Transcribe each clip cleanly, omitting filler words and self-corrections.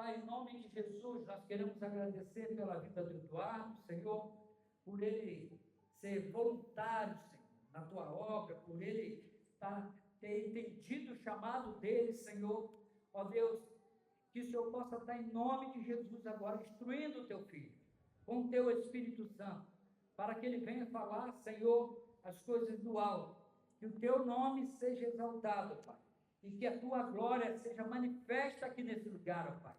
Pai, em nome de Jesus, nós queremos agradecer pela vida do Eduardo, Senhor, por ele ser voluntário, Senhor, na tua obra, por ele ter entendido o chamado dele, Senhor. Ó Deus, que o Senhor possa estar em nome de Jesus agora, instruindo o teu filho, com o teu Espírito Santo, para que ele venha falar, Senhor, as coisas do alto, que o teu nome seja exaltado, Pai, e que a tua glória seja manifesta aqui nesse lugar, ó Pai.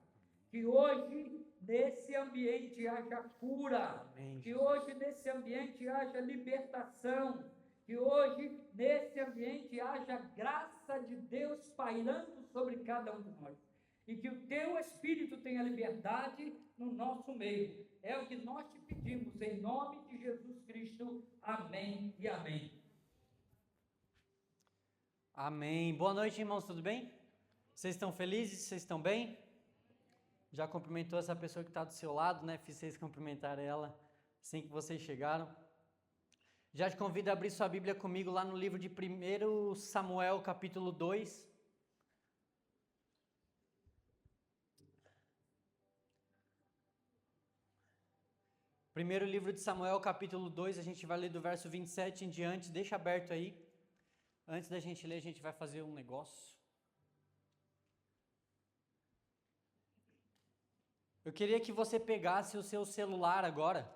Que hoje, nesse ambiente, haja cura. Amém. Que hoje, nesse ambiente, haja libertação. Que hoje, nesse ambiente, haja graça de Deus pairando sobre cada um de nós. E que o teu Espírito tenha liberdade no nosso meio. É o que nós te pedimos, em nome de Jesus Cristo. Amém e amém. Amém. Boa noite, irmãos, tudo bem? Vocês estão felizes? Vocês estão bem? Já cumprimentou essa pessoa que está do seu lado, né? Fiz vocês cumprimentarem ela assim que vocês chegaram. Já te convido a abrir sua Bíblia comigo lá no livro de 1 Samuel, capítulo 2. Primeiro livro de Samuel, capítulo 2, a gente vai ler do verso 27 em diante. Deixa aberto aí. Antes da gente ler, a gente vai fazer um negócio. Eu queria que você pegasse o seu celular agora,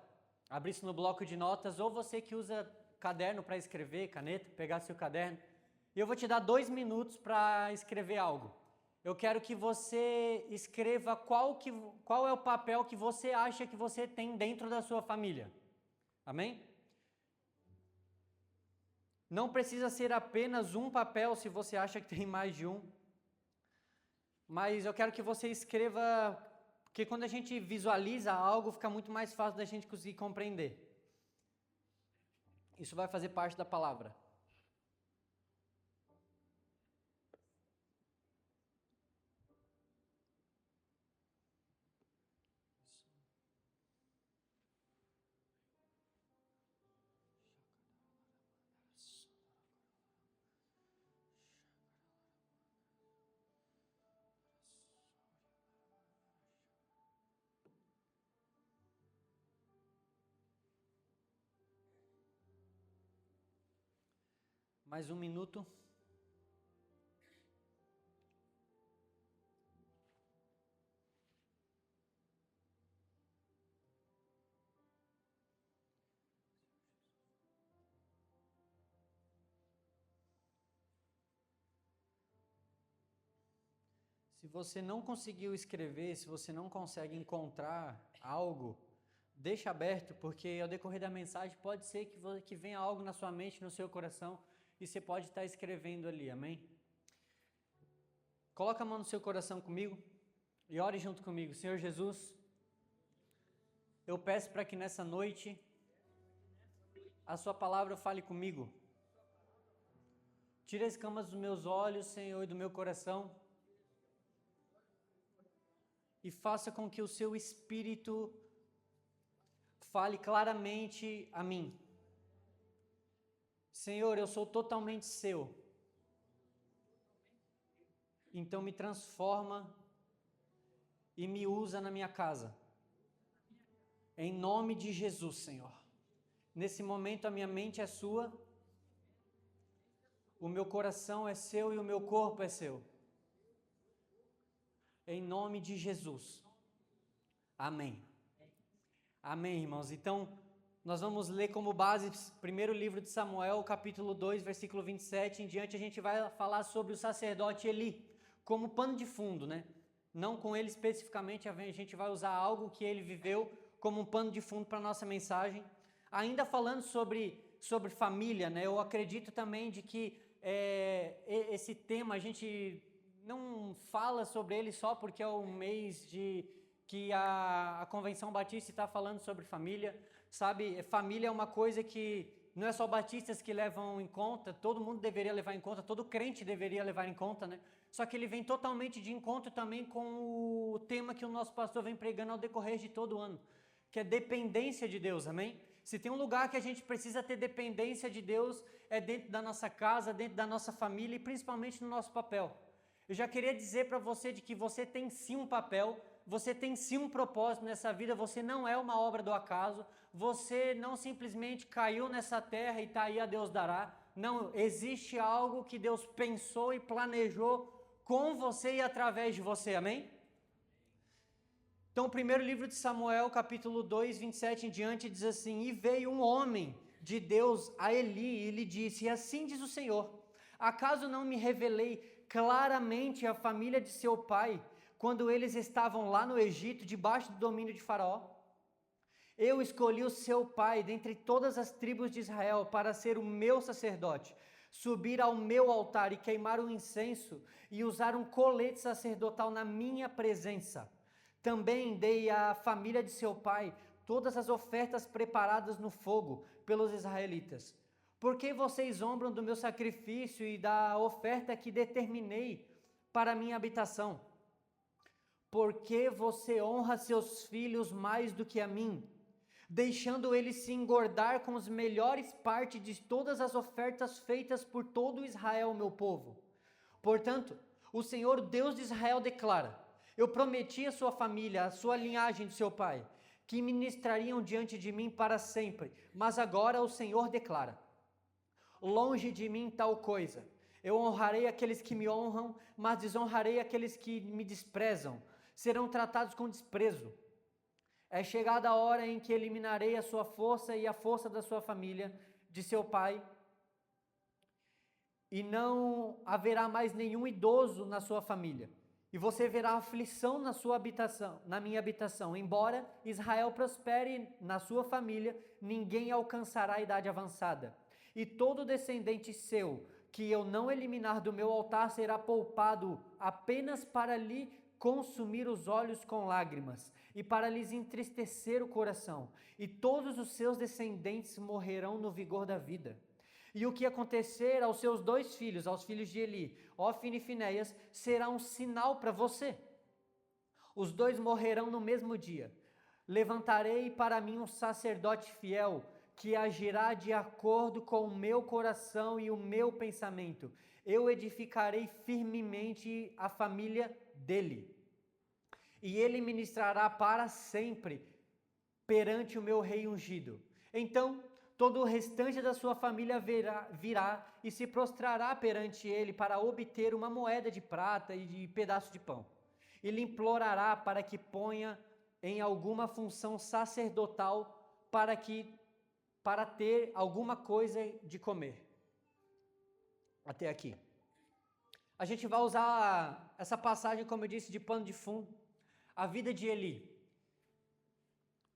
abrisse no bloco de notas, ou você que usa caderno para escrever, caneta, pegasse o caderno, e eu vou te dar 2 minutos para escrever algo. Eu quero que você escreva qual é o papel que você acha que você tem dentro da sua família. Amém? Não precisa ser apenas um papel se você acha que tem mais de um. Mas eu quero que você escreva, porque quando a gente visualiza algo, fica muito mais fácil da gente conseguir compreender. Isso vai fazer parte da palavra. Mais 1 minuto. Se você não conseguiu escrever, se você não consegue encontrar algo, deixa aberto, porque ao decorrer da mensagem pode ser que venha algo na sua mente, no seu coração, e você pode estar escrevendo ali, amém? Coloca a mão no seu coração comigo e ore junto comigo. Senhor Jesus, eu peço para que nessa noite a sua palavra fale comigo. Tira as escamas dos meus olhos, Senhor, e do meu coração, e faça com que o seu Espírito fale claramente a mim. Senhor, eu sou totalmente seu. Então me transforma e me usa na minha casa. Em nome de Jesus, Senhor. Nesse momento a minha mente é sua, o meu coração é seu e o meu corpo é seu. Em nome de Jesus. Amém. Amém, irmãos. Então, nós vamos ler como base primeiro livro de Samuel, capítulo 2, versículo 27. Em diante a gente vai falar sobre o sacerdote Eli, como pano de fundo, né? Não com ele especificamente, a gente vai usar algo que ele viveu como um pano de fundo para a nossa mensagem. Ainda falando sobre família, né? Eu acredito também de que esse tema a gente não fala sobre ele só porque é o mês que a Convenção Batista está falando sobre família, sabe? Família é uma coisa que não é só batistas que levam em conta, todo mundo deveria levar em conta, todo crente deveria levar em conta, né? Só que ele vem totalmente de encontro também com o tema que o nosso pastor vem pregando ao decorrer de todo o ano, que é dependência de Deus, amém? Se tem um lugar que a gente precisa ter dependência de Deus, é dentro da nossa casa, dentro da nossa família e principalmente no nosso papel. Eu já queria dizer para você de que você tem sim um papel, você tem sim um propósito nessa vida, você não é uma obra do acaso, você não simplesmente caiu nessa terra e está aí a Deus dará. Não, existe algo que Deus pensou e planejou com você e através de você, amém? Então, o primeiro livro de Samuel, capítulo 2, 27 em diante, diz assim: E veio um homem de Deus a Eli e lhe disse: Assim diz o Senhor, acaso não me revelei claramente a família de seu pai, quando eles estavam lá no Egito, debaixo do domínio de Faraó? Eu escolhi o seu pai dentre todas as tribos de Israel para ser o meu sacerdote, subir ao meu altar e queimar o incenso e usar um colete sacerdotal na minha presença. Também dei à família de seu pai todas as ofertas preparadas no fogo pelos israelitas. Por que vocês zombam do meu sacrifício e da oferta que determinei para minha habitação? Por que você honra seus filhos mais do que a mim, deixando eles se engordar com as melhores partes de todas as ofertas feitas por todo Israel, meu povo? Portanto, o Senhor, Deus de Israel, declara: Eu prometi à sua família, à sua linhagem de seu pai, que ministrariam diante de mim para sempre. Mas agora o Senhor declara: Longe de mim tal coisa. Eu honrarei aqueles que me honram, mas desonrarei aqueles que me desprezam. Serão tratados com desprezo. É chegada a hora em que eliminarei a sua força e a força da sua família, de seu pai, e não haverá mais nenhum idoso na sua família. E você verá aflição na sua habitação, na minha habitação. Embora Israel prospere na sua família, ninguém alcançará a idade avançada. E todo descendente seu, que eu não eliminar do meu altar, será poupado apenas para lhe consumir os olhos com lágrimas e para lhes entristecer o coração, e todos os seus descendentes morrerão no vigor da vida. E o que acontecer aos seus 2 filhos, aos filhos de Eli, Ofni e Finéias, será um sinal para você. Os 2 morrerão no mesmo dia. Levantarei para mim um sacerdote fiel, que agirá de acordo com o meu coração e o meu pensamento. Eu edificarei firmemente a família dele, e ele ministrará para sempre perante o meu rei ungido. Então todo o restante da sua família virá e se prostrará perante ele para obter uma moeda de prata e de pedaço de pão. Ele implorará para que ponha em alguma função sacerdotal para ter alguma coisa de comer. Até aqui. A gente vai usar essa passagem, como eu disse, de pano de fundo, a vida de Eli.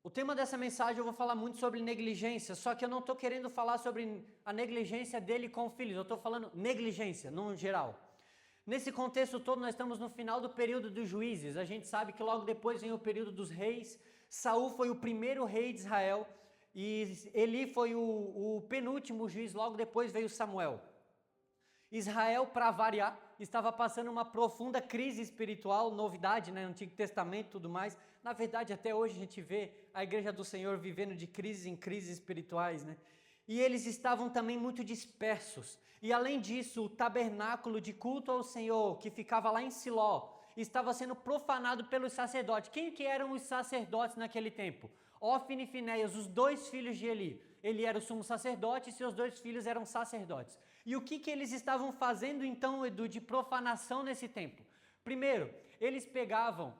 O tema dessa mensagem eu vou falar muito sobre negligência, só que eu não estou querendo falar sobre a negligência dele com filhos, eu estou falando negligência, no geral. Nesse contexto todo, nós estamos no final do período dos juízes. A gente sabe que logo depois vem o período dos reis. Saul foi o primeiro rei de Israel e Eli foi o penúltimo juiz, logo depois veio Samuel. Israel, para variar, estava passando uma profunda crise espiritual, novidade, né, no Antigo Testamento e tudo mais. Na verdade, até hoje a gente vê a Igreja do Senhor vivendo de crise em crises espirituais, né? E eles estavam também muito dispersos. E além disso, o tabernáculo de culto ao Senhor, que ficava lá em Siló, estava sendo profanado pelos sacerdotes. Quem que eram os sacerdotes naquele tempo? Ofni e Finéias, os 2 filhos de Eli. Ele era o sumo sacerdote e seus 2 filhos eram sacerdotes. E o que eles estavam fazendo então, Edu, de profanação nesse tempo? Primeiro, eles pegavam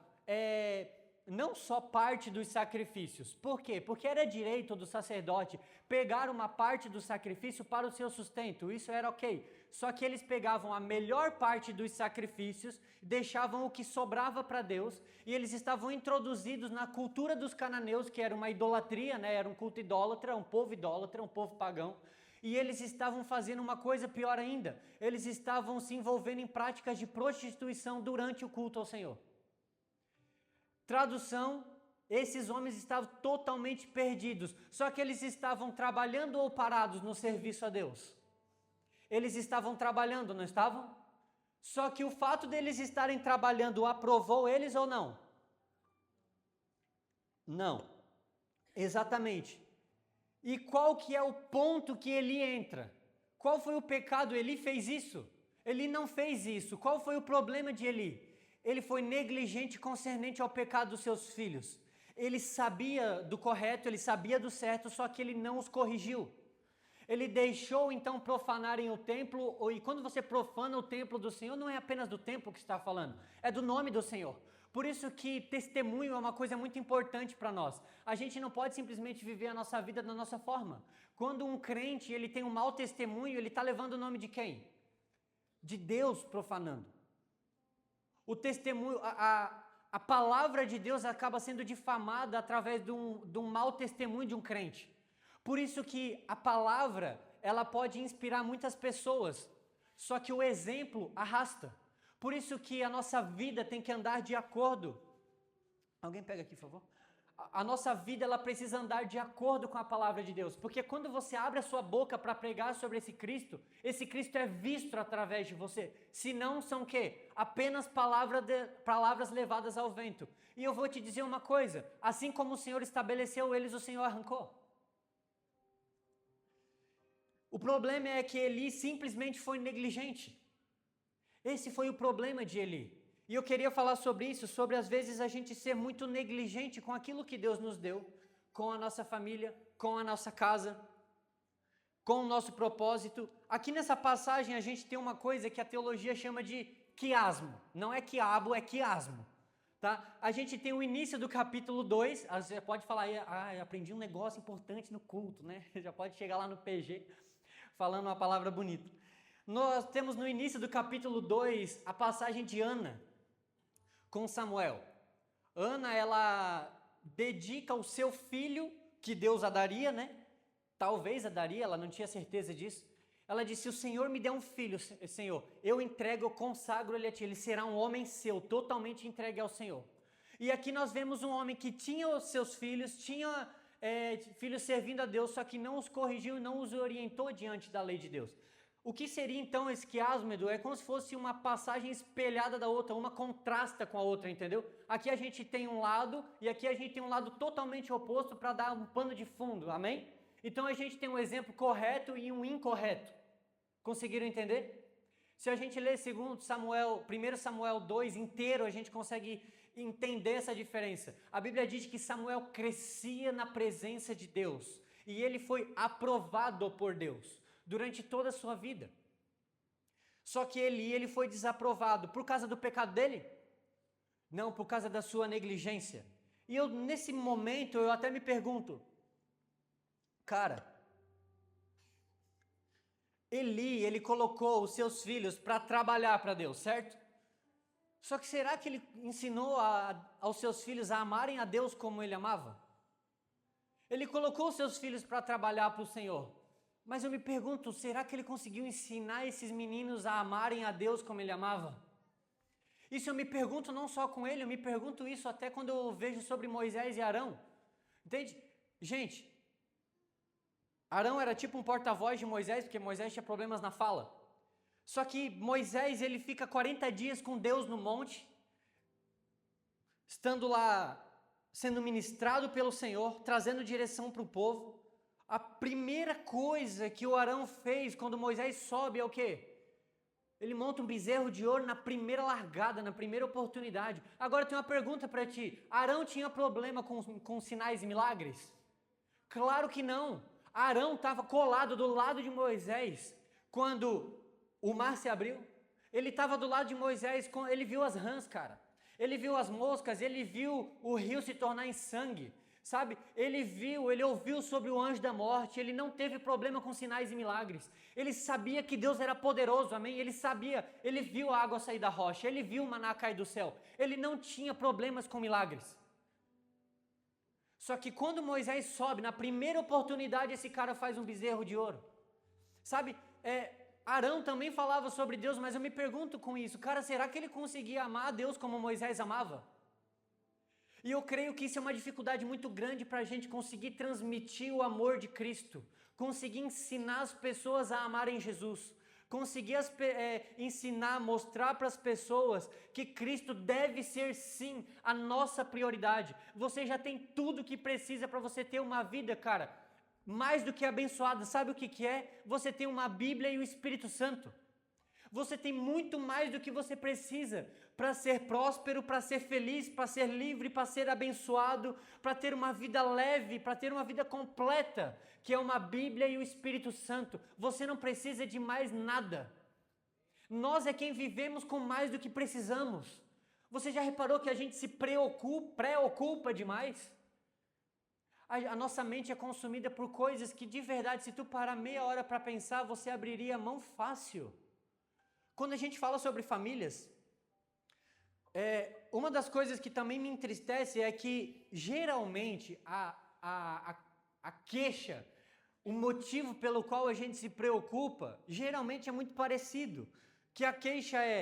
não só parte dos sacrifícios. Por quê? Porque era direito do sacerdote pegar uma parte do sacrifício para o seu sustento. Isso era ok. Só que eles pegavam a melhor parte dos sacrifícios, deixavam o que sobrava para Deus, e eles estavam introduzidos na cultura dos cananeus, que era uma idolatria, né? Era um culto idólatra, um povo pagão. E eles estavam fazendo uma coisa pior ainda. Eles estavam se envolvendo em práticas de prostituição durante o culto ao Senhor. Tradução: esses homens estavam totalmente perdidos. Só que eles estavam trabalhando ou parados no serviço a Deus? Eles estavam trabalhando, não estavam? Só que o fato deles estarem trabalhando aprovou eles ou não? Não. Exatamente. E qual que é o ponto que Eli entra? Qual foi o pecado? Eli fez isso? Eli não fez isso. Qual foi o problema de Eli? ele foi negligente concernente ao pecado dos seus filhos. Ele sabia do correto, ele sabia do certo, só que ele não os corrigiu. Ele deixou então profanarem o templo, e quando você profana o templo do Senhor, não é apenas do templo que está falando, é do nome do Senhor. Por isso que testemunho é uma coisa muito importante para nós. A gente não pode simplesmente viver a nossa vida da nossa forma. Quando um crente ele tem um mau testemunho, ele está levando o nome de quem? De Deus profanando. O testemunho, a palavra de Deus acaba sendo difamada através de um mau testemunho de um crente. Por isso que a palavra, ela pode inspirar muitas pessoas, só que o exemplo arrasta. Por isso que a nossa vida tem que andar de acordo. Alguém pega aqui, por favor. A nossa vida, ela precisa andar de acordo com a palavra de Deus, porque quando você abre a sua boca para pregar sobre esse Cristo é visto através de você. Se não, são o quê? Apenas palavras levadas ao vento. E eu vou te dizer uma coisa, assim como o Senhor estabeleceu eles, o Senhor arrancou. O problema é que Eli simplesmente foi negligente. Esse foi o problema de Eli. E eu queria falar sobre isso, sobre às vezes a gente ser muito negligente com aquilo que Deus nos deu, com a nossa família, com a nossa casa, com o nosso propósito. Aqui nessa passagem a gente tem uma coisa que a teologia chama de quiasmo. Não é quiabo, é quiasmo. Tá? A gente tem o início do capítulo 2, você pode falar, eu aprendi um negócio importante no culto, né? Já pode chegar lá no PG falando uma palavra bonita. Nós temos no início do capítulo 2 a passagem de Ana com Samuel. Ana, ela dedica o seu filho, que Deus a daria, né? Talvez a daria, ela não tinha certeza disso. Ela disse, o Senhor me deu um filho, Senhor, eu entrego, eu consagro ele a ti, ele será um homem seu, totalmente entregue ao Senhor. E aqui nós vemos um homem que tinha os seus filhos, tinha filhos servindo a Deus, só que não os corrigiu e não os orientou diante da lei de Deus. O que seria então esse quiasmo, Edu? É como se fosse uma passagem espelhada da outra, uma contrasta com a outra, entendeu? Aqui a gente tem um lado e aqui a gente tem um lado totalmente oposto para dar um pano de fundo, amém? Então a gente tem um exemplo correto e um incorreto. Conseguiram entender? Se a gente ler 1 Samuel 2 inteiro, a gente consegue entender essa diferença. A Bíblia diz que Samuel crescia na presença de Deus e ele foi aprovado por Deus durante toda a sua vida. Só que ele foi desaprovado por causa do pecado dele? Não, por causa da sua negligência. E nesse momento, eu até me pergunto, cara, ele colocou os seus filhos para trabalhar para Deus, certo? Só que será que ele ensinou aos seus filhos a amarem a Deus como ele amava? Ele colocou os seus filhos para trabalhar para o Senhor. Mas eu me pergunto, será que ele conseguiu ensinar esses meninos a amarem a Deus como ele amava? Isso eu me pergunto não só com ele, eu me pergunto isso até quando eu vejo sobre Moisés e Arão. Entende? Gente, Arão era tipo um porta-voz de Moisés, porque Moisés tinha problemas na fala. Só que Moisés, ele fica 40 dias com Deus no monte, estando lá, sendo ministrado pelo Senhor, trazendo direção para o povo. A primeira coisa que o Arão fez quando Moisés sobe é o quê? Ele monta um bezerro de ouro na primeira largada, na primeira oportunidade. Agora tem uma pergunta para ti. Arão tinha problema com sinais e milagres? Claro que não. Arão estava colado do lado de Moisés quando o mar se abriu. Ele estava do lado de Moisés, ele viu as rãs, cara. Ele viu as moscas, ele viu o rio se tornar em sangue. Sabe, ele ouviu sobre o anjo da morte, ele não teve problema com sinais e milagres. Ele sabia que Deus era poderoso, amém? Ele viu a água sair da rocha, ele viu o maná cair do céu. Ele não tinha problemas com milagres. Só que quando Moisés sobe, na primeira oportunidade, esse cara faz um bezerro de ouro. Sabe, Arão também falava sobre Deus, mas eu me pergunto com isso, cara, será que ele conseguia amar a Deus como Moisés amava? E eu creio que isso é uma dificuldade muito grande para a gente conseguir transmitir o amor de Cristo, conseguir ensinar as pessoas a amarem Jesus, conseguir ensinar, mostrar para as pessoas que Cristo deve ser sim a nossa prioridade. Você já tem tudo o que precisa para você ter uma vida, cara, mais do que abençoada. Sabe o que é? Você tem uma Bíblia e o Espírito Santo. Você tem muito mais do que você precisa para ser próspero, para ser feliz, para ser livre, para ser abençoado, para ter uma vida leve, para ter uma vida completa, que é uma Bíblia e o Espírito Santo. Você não precisa de mais nada. Nós é quem vivemos com mais do que precisamos. Você já reparou que a gente se preocupa demais? A nossa mente é consumida por coisas que, de verdade, se tu parar meia hora para pensar, você abriria a mão fácil. Quando a gente fala sobre famílias, uma das coisas que também me entristece é que, geralmente, a queixa, o motivo pelo qual a gente se preocupa, geralmente é muito parecido. Que a queixa é: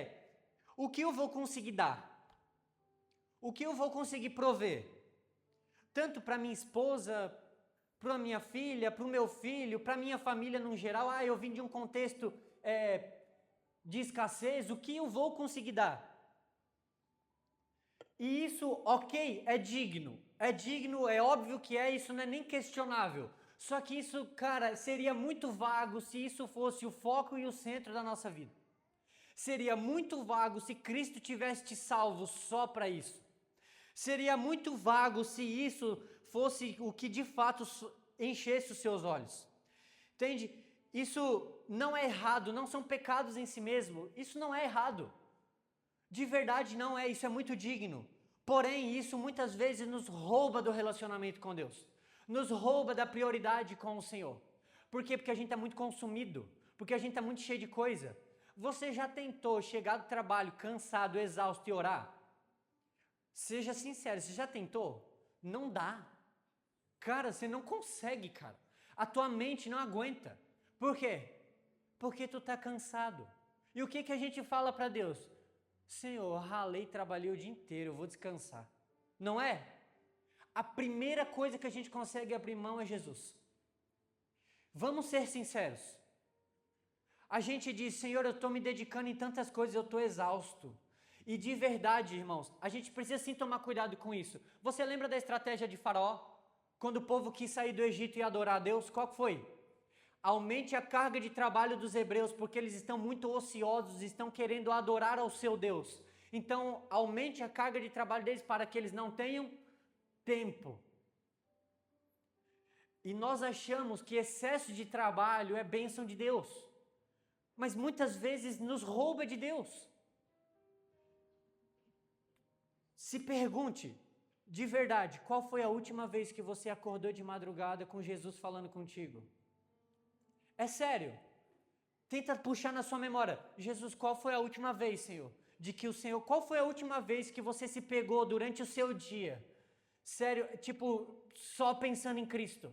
o que eu vou conseguir dar? O que eu vou conseguir prover? Tanto para minha esposa, para minha filha, para o meu filho, para minha família no geral. Eu vim de um contexto de escassez, o que eu vou conseguir dar? E isso, ok, é digno, é óbvio que isso não é nem questionável. Só que isso, cara, seria muito vago se isso fosse o foco e o centro da nossa vida. Seria muito vago se Cristo tivesse te salvo só para isso. Seria muito vago se isso fosse o que de fato enchesse os seus olhos. Entende? Isso não é errado, não são pecados em si mesmo. Isso não é errado. De verdade não é, isso é muito digno. Porém, isso muitas vezes nos rouba do relacionamento com Deus. Nos rouba da prioridade com o Senhor. Por quê? Porque a gente está muito consumido. Porque a gente está muito cheio de coisa. Você já tentou chegar do trabalho cansado, exausto e orar? Seja sincero, você já tentou? Não dá. Cara, você não consegue, cara. A tua mente não aguenta. Por quê? Porque tu tá cansado. E o que a gente fala para Deus? Senhor, ralei, trabalhei o dia inteiro, eu vou descansar. Não é? A primeira coisa que a gente consegue abrir mão é Jesus. Vamos ser sinceros. A gente diz: Senhor, eu estou me dedicando em tantas coisas, eu estou exausto. E de verdade, irmãos, a gente precisa sim tomar cuidado com isso. Você lembra da estratégia de Faraó? Quando o povo quis sair do Egito e adorar a Deus, qual foi? Aumente a carga de trabalho dos hebreus, porque eles estão muito ociosos, estão querendo adorar ao seu Deus. Então, aumente a carga de trabalho deles para que eles não tenham tempo. E nós achamos que excesso de trabalho é bênção de Deus. Mas muitas vezes nos rouba de Deus. Se pergunte, de verdade, qual foi a última vez que você acordou de madrugada com Jesus falando contigo? É sério. Tenta puxar na sua memória. Jesus, qual foi a última vez, Senhor? Qual foi a última vez que você se pegou durante o seu dia? Sério, só pensando em Cristo.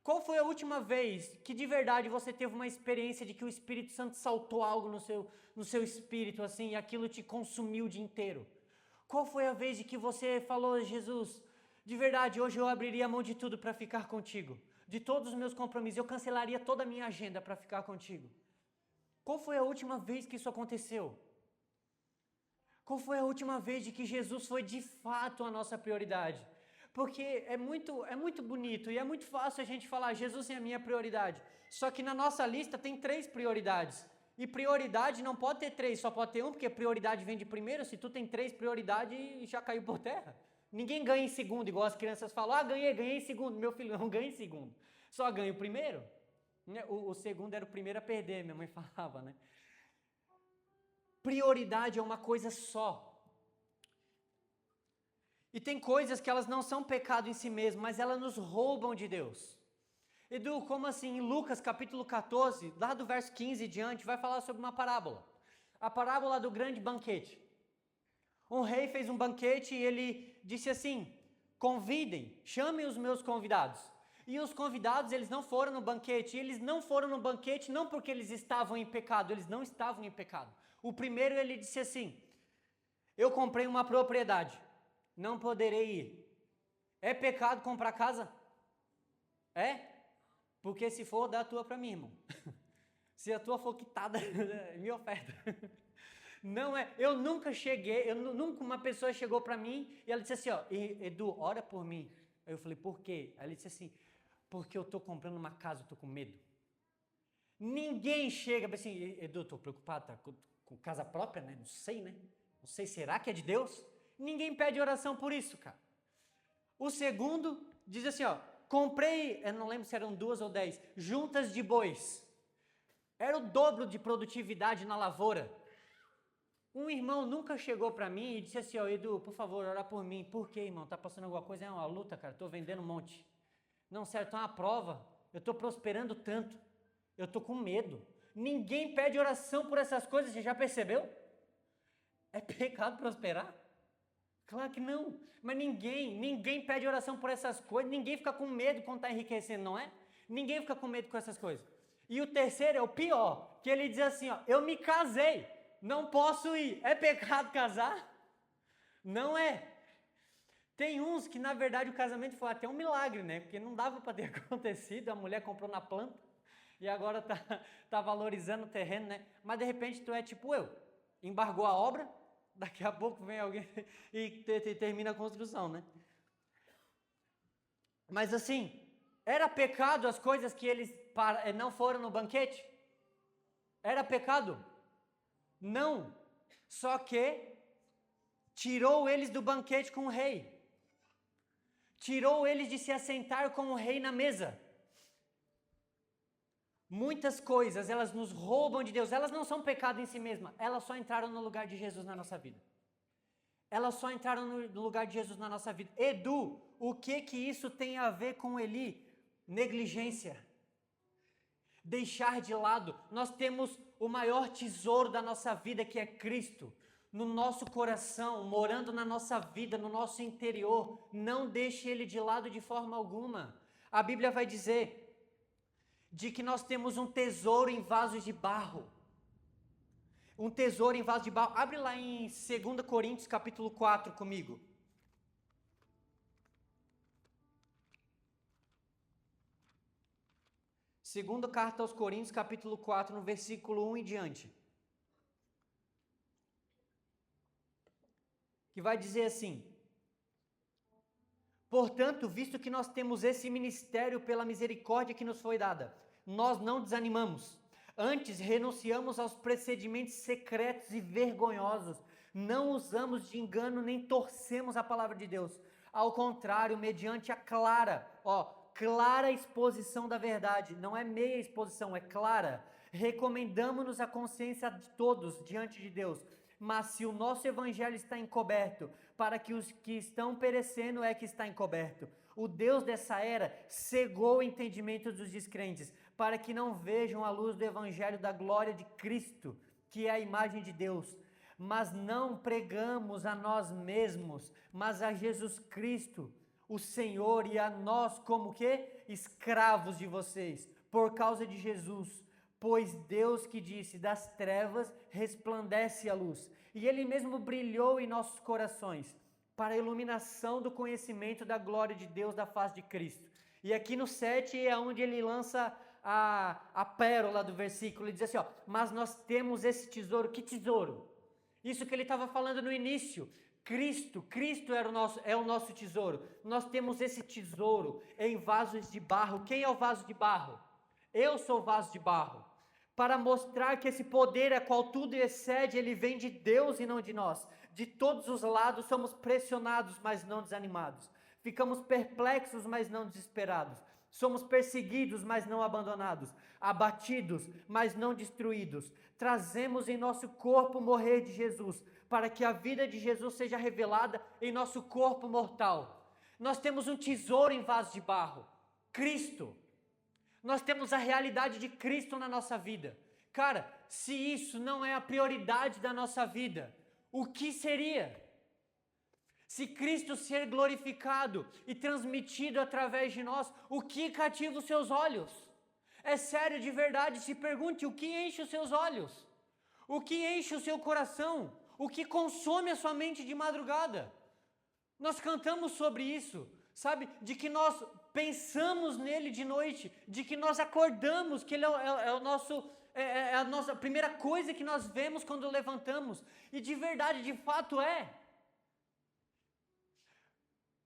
Qual foi a última vez que de verdade você teve uma experiência de que o Espírito Santo saltou algo no seu espírito assim e aquilo te consumiu o dia inteiro? Qual foi a vez de que você falou: Jesus, de verdade, hoje eu abriria a mão de tudo para ficar contigo? De todos os meus compromissos, eu cancelaria toda a minha agenda para ficar contigo. Qual foi a última vez que isso aconteceu? Qual foi a última vez de que Jesus foi de fato a nossa prioridade? Porque é muito bonito e é muito fácil a gente falar: Jesus é a minha prioridade. Só que na nossa lista tem 3 prioridades. E prioridade não pode ter 3, só pode ter 1, porque prioridade vem de primeiro. Se tu tem 3 prioridades, já caiu por terra. Ninguém ganha em segundo, igual as crianças falam: ganhei em segundo. Meu filho, não ganha em segundo. Só ganha o primeiro. O segundo era o primeiro a perder, minha mãe falava, né? Prioridade é uma coisa só. E tem coisas que elas não são pecado em si mesmo, mas elas nos roubam de Deus. Edu, como assim? Em Lucas capítulo 14, lá do verso 15 em diante, vai falar sobre uma parábola. A parábola do grande banquete. Um rei fez um banquete e ele disse assim: convidem, chamem os meus convidados. E os convidados, eles não foram no banquete. E eles não foram no banquete não porque eles estavam em pecado, eles não estavam em pecado. O primeiro, ele disse assim: eu comprei uma propriedade, não poderei ir. É pecado comprar casa? É? Porque se for, dá a tua para mim, irmão. Se a tua for quitada, me oferta. Não é, eu nunca uma pessoa chegou para mim e ela disse assim: Edu, ora por mim. Aí eu falei: por quê? Aí ele disse assim: porque eu estou comprando uma casa, eu estou com medo. Ninguém chega assim, Edu, estou preocupado, tá com casa própria, né? Não sei, né? Não sei, será que é de Deus? Ninguém pede oração por isso, cara. O segundo diz assim, ó, comprei, eu não lembro se eram 2 ou 10, juntas de bois. Era o dobro de produtividade na lavoura. Um irmão nunca chegou para mim e disse assim, ó, Edu, por favor, ora por mim. Por quê, irmão? Tá passando alguma coisa? É uma luta, cara, tô vendendo um monte. Não, certo, é uma prova. Eu tô prosperando tanto. Eu tô com medo. Ninguém pede oração por essas coisas, você já percebeu? É pecado prosperar? Claro que não. Mas ninguém pede oração por essas coisas. Ninguém fica com medo quando está enriquecendo, não é? Ninguém fica com medo com essas coisas. E o terceiro é o pior, que ele diz assim, ó, eu me casei, não posso ir. É pecado casar? Não é. Tem uns que, na verdade, o casamento foi até um milagre, né? Porque não dava para ter acontecido, a mulher comprou na planta e agora tá valorizando o terreno, né? Mas, de repente, tu é tipo eu, embargou a obra, daqui a pouco vem alguém e termina a construção, né? Mas, assim, era pecado as coisas que eles não foram no banquete? Era pecado? Não. Só que tirou eles do banquete com o rei. Tirou eles de se assentar com o rei na mesa. Muitas coisas, elas nos roubam de Deus. Elas não são pecado em si mesmas. Elas só entraram no lugar de Jesus na nossa vida. Elas só entraram no lugar de Jesus na nossa vida. Edu, o que isso tem a ver com Eli? Negligência. Deixar de lado. Nós temos o maior tesouro da nossa vida, que é Cristo. No nosso coração, morando na nossa vida, no nosso interior. Não deixe Ele de lado de forma alguma. A Bíblia vai dizer de que nós temos um tesouro em vasos de barro. Um tesouro em vaso de barro. Abre lá em 2 Coríntios capítulo 4 comigo. Segunda carta aos Coríntios, capítulo 4, no versículo 1 em diante. Que vai dizer assim: portanto, visto que nós temos esse ministério pela misericórdia que nos foi dada, nós não desanimamos. Antes, renunciamos aos procedimentos secretos e vergonhosos. Não usamos de engano nem torcemos a palavra de Deus. Ao contrário, mediante a clara exposição da verdade, não é meia exposição, é clara, recomendamos-nos a consciência de todos diante de Deus. Mas se o nosso evangelho está encoberto, para que os que estão perecendo é que está encoberto. O Deus dessa era cegou o entendimento dos descrentes, para que não vejam a luz do evangelho da glória de Cristo, que é a imagem de Deus. Mas não pregamos a nós mesmos, mas a Jesus Cristo, o Senhor, e a nós como que? Escravos de vocês, por causa de Jesus. Pois Deus que disse, das trevas resplandece a luz. E Ele mesmo brilhou em nossos corações, para a iluminação do conhecimento da glória de Deus da face de Cristo. E aqui no 7 é onde ele lança a pérola do versículo. Ele diz assim, ó, mas nós temos esse tesouro. Que tesouro? Isso que ele estava falando no início. Cristo é o nosso tesouro. Nós temos esse tesouro em vasos de barro. Quem é o vaso de barro? Eu sou o vaso de barro. Para mostrar que esse poder a qual tudo excede, ele vem de Deus e não de nós. De todos os lados somos pressionados, mas não desanimados. Ficamos perplexos, mas não desesperados. Somos perseguidos, mas não abandonados. Abatidos, mas não destruídos. Trazemos em nosso corpo o morrer de Jesus, para que a vida de Jesus seja revelada em nosso corpo mortal. Nós temos um tesouro em vaso de barro, Cristo. Nós temos a realidade de Cristo na nossa vida. Cara, se isso não é a prioridade da nossa vida, o que seria? Se Cristo ser glorificado e transmitido através de nós, o que cativa os seus olhos? É sério, de verdade, se pergunte o que enche os seus olhos? O que enche o seu coração? O que consome a sua mente de madrugada? Nós cantamos sobre isso, sabe? De que nós pensamos nele de noite, de que nós acordamos, que ele é a nossa primeira coisa que nós vemos quando levantamos. E de verdade, de fato é.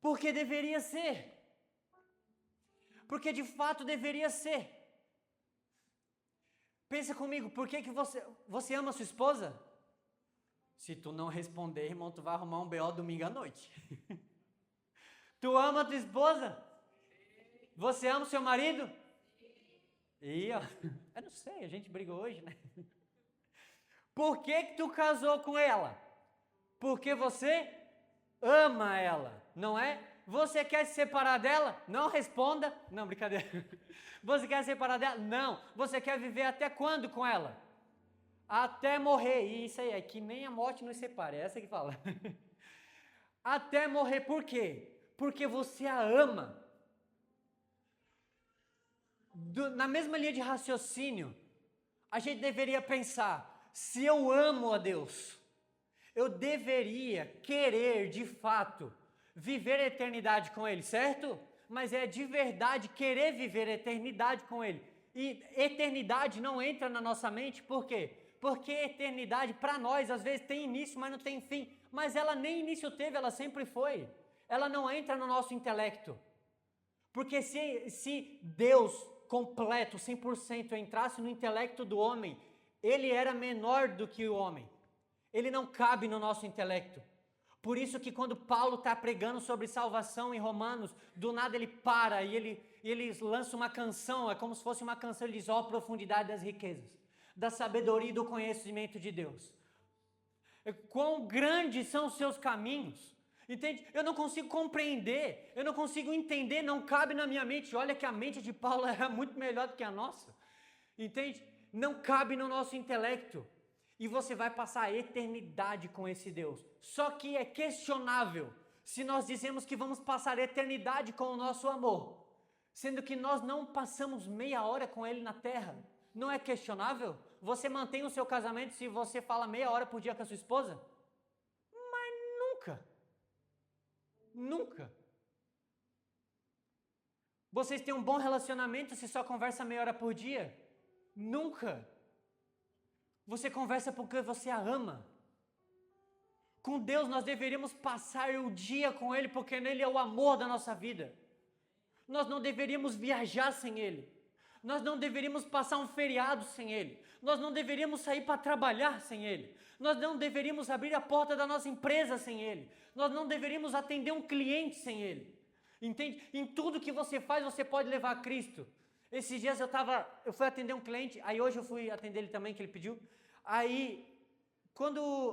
Porque deveria ser. Porque de fato deveria ser. Pensa comigo, por que você ama sua esposa? Se tu não responder, irmão, tu vai arrumar um BO domingo à noite. Tu ama tua esposa? Você ama o seu marido? E ó, eu não sei, a gente brigou hoje, né? Por que tu casou com ela? Porque você ama ela, não é? Você quer se separar dela? Não responda. Não, brincadeira. Você quer se separar dela? Não. Você quer viver até quando com ela? Até morrer. Isso aí, é que nem a morte nos separe, é essa que fala. Até morrer, por quê? Porque você a ama. Na mesma linha de raciocínio, a gente deveria pensar, se eu amo a Deus, eu deveria querer, de fato, viver a eternidade com Ele, certo? Mas é de verdade querer viver a eternidade com Ele. E eternidade não entra na nossa mente, por quê? Porque eternidade, para nós, às vezes tem início, mas não tem fim. Mas ela nem início teve, ela sempre foi. Ela não entra no nosso intelecto. Porque se Deus completo, 100%, entrasse no intelecto do homem, ele era menor do que o homem. Ele não cabe no nosso intelecto. Por isso que quando Paulo está pregando sobre salvação em Romanos, do nada ele para e ele lança uma canção, é como se fosse uma canção, ele diz, ó, profundidade das riquezas, da sabedoria e do conhecimento de Deus. Quão grandes são os seus caminhos, entende? Eu não consigo compreender, eu não consigo entender, não cabe na minha mente. Olha que a mente de Paulo era muito melhor do que a nossa, entende? Não cabe no nosso intelecto. E você vai passar a eternidade com esse Deus. Só que é questionável se nós dizemos que vamos passar a eternidade com o nosso amor, sendo que nós não passamos meia hora com Ele na terra. Não é questionável? Você mantém o seu casamento se você fala meia hora por dia com a sua esposa? Mas nunca. Nunca. Vocês têm um bom relacionamento se só conversa meia hora por dia? Nunca. Você conversa porque você a ama. Com Deus nós deveríamos passar o dia com Ele, porque nele é o amor da nossa vida. Nós não deveríamos viajar sem Ele. Nós não deveríamos passar um feriado sem Ele. Nós não deveríamos sair para trabalhar sem Ele. Nós não deveríamos abrir a porta da nossa empresa sem Ele. Nós não deveríamos atender um cliente sem Ele. Entende? Em tudo que você faz, você pode levar a Cristo. Esses dias eu fui atender um cliente, aí hoje eu fui atender ele também, que ele pediu. Aí,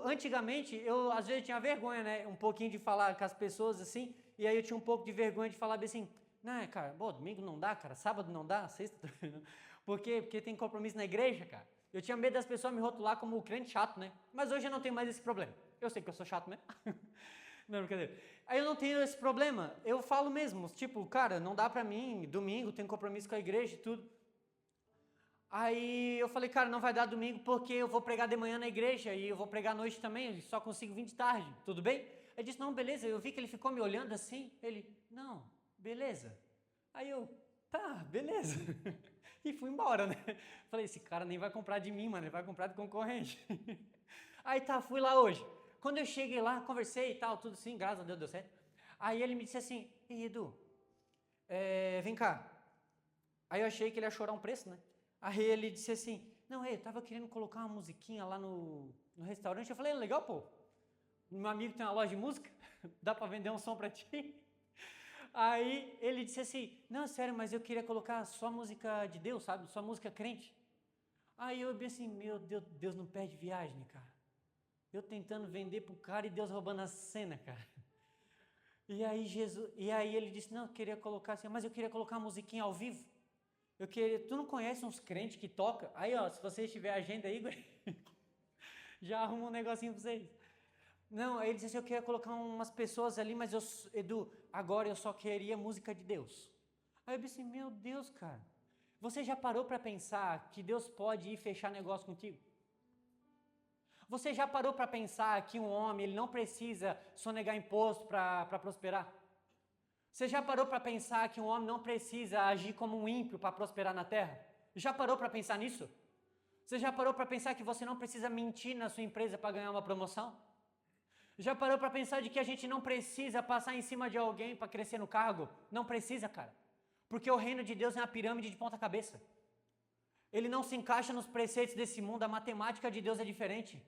antigamente, eu às vezes tinha vergonha, né, um pouquinho de falar com as pessoas assim, e aí eu tinha um pouco de vergonha de falar assim, não, cara, domingo não dá, cara, sábado não dá, sexta também não. Por quê? Porque tem compromisso na igreja, cara. Eu tinha medo das pessoas me rotular como crente chato, né, mas hoje eu não tenho mais esse problema. Eu sei que eu sou chato mesmo. Não, brincadeira. Aí eu não tenho esse problema, eu falo mesmo, tipo, cara, não dá pra mim, domingo tem compromisso com a igreja e tudo. Aí eu falei, cara, não vai dar domingo porque eu vou pregar de manhã na igreja e eu vou pregar à noite também, só consigo vir de tarde, tudo bem? Ele disse, não, beleza, eu vi que ele ficou me olhando assim, ele, não, beleza. Aí eu, tá, beleza. E fui embora, né? Falei, esse cara nem vai comprar de mim, mano, ele vai comprar de concorrente. Aí tá, fui lá hoje. Quando eu cheguei lá, conversei e tal, tudo assim, graças a Deus deu certo. Aí ele me disse assim, ei Edu, vem cá. Aí eu achei que ele ia chorar um preço, né? Aí ele disse assim, não, eu tava querendo colocar uma musiquinha lá no restaurante. Eu falei, legal, pô, meu amigo tem uma loja de música, dá pra vender um som pra ti? Aí ele disse assim, não, sério, mas eu queria colocar só música de Deus, sabe? Só música crente. Aí eu pensei, meu Deus, Deus não perde viagem, cara. Eu tentando vender pro cara e Deus roubando a cena, cara. E aí ele disse, não, eu queria colocar assim, mas eu queria colocar uma musiquinha ao vivo. Tu não conhece uns crentes que tocam? Aí, ó, se vocês tiverem agenda aí, já arruma um negocinho pra vocês. Não, aí ele disse assim, eu queria colocar umas pessoas ali, mas Edu, agora eu só queria música de Deus. Aí eu disse, meu Deus, cara, você já parou para pensar que Deus pode ir fechar negócio contigo? Você já parou para pensar que um homem ele não precisa sonegar imposto para prosperar? Você já parou para pensar que um homem não precisa agir como um ímpio para prosperar na terra? Já parou para pensar nisso? Você já parou para pensar que você não precisa mentir na sua empresa para ganhar uma promoção? Já parou para pensar de que a gente não precisa passar em cima de alguém para crescer no cargo? Não precisa, cara. Porque o reino de Deus é uma pirâmide de ponta cabeça. ele não se encaixa nos preceitos desse mundo. A matemática de Deus é diferente.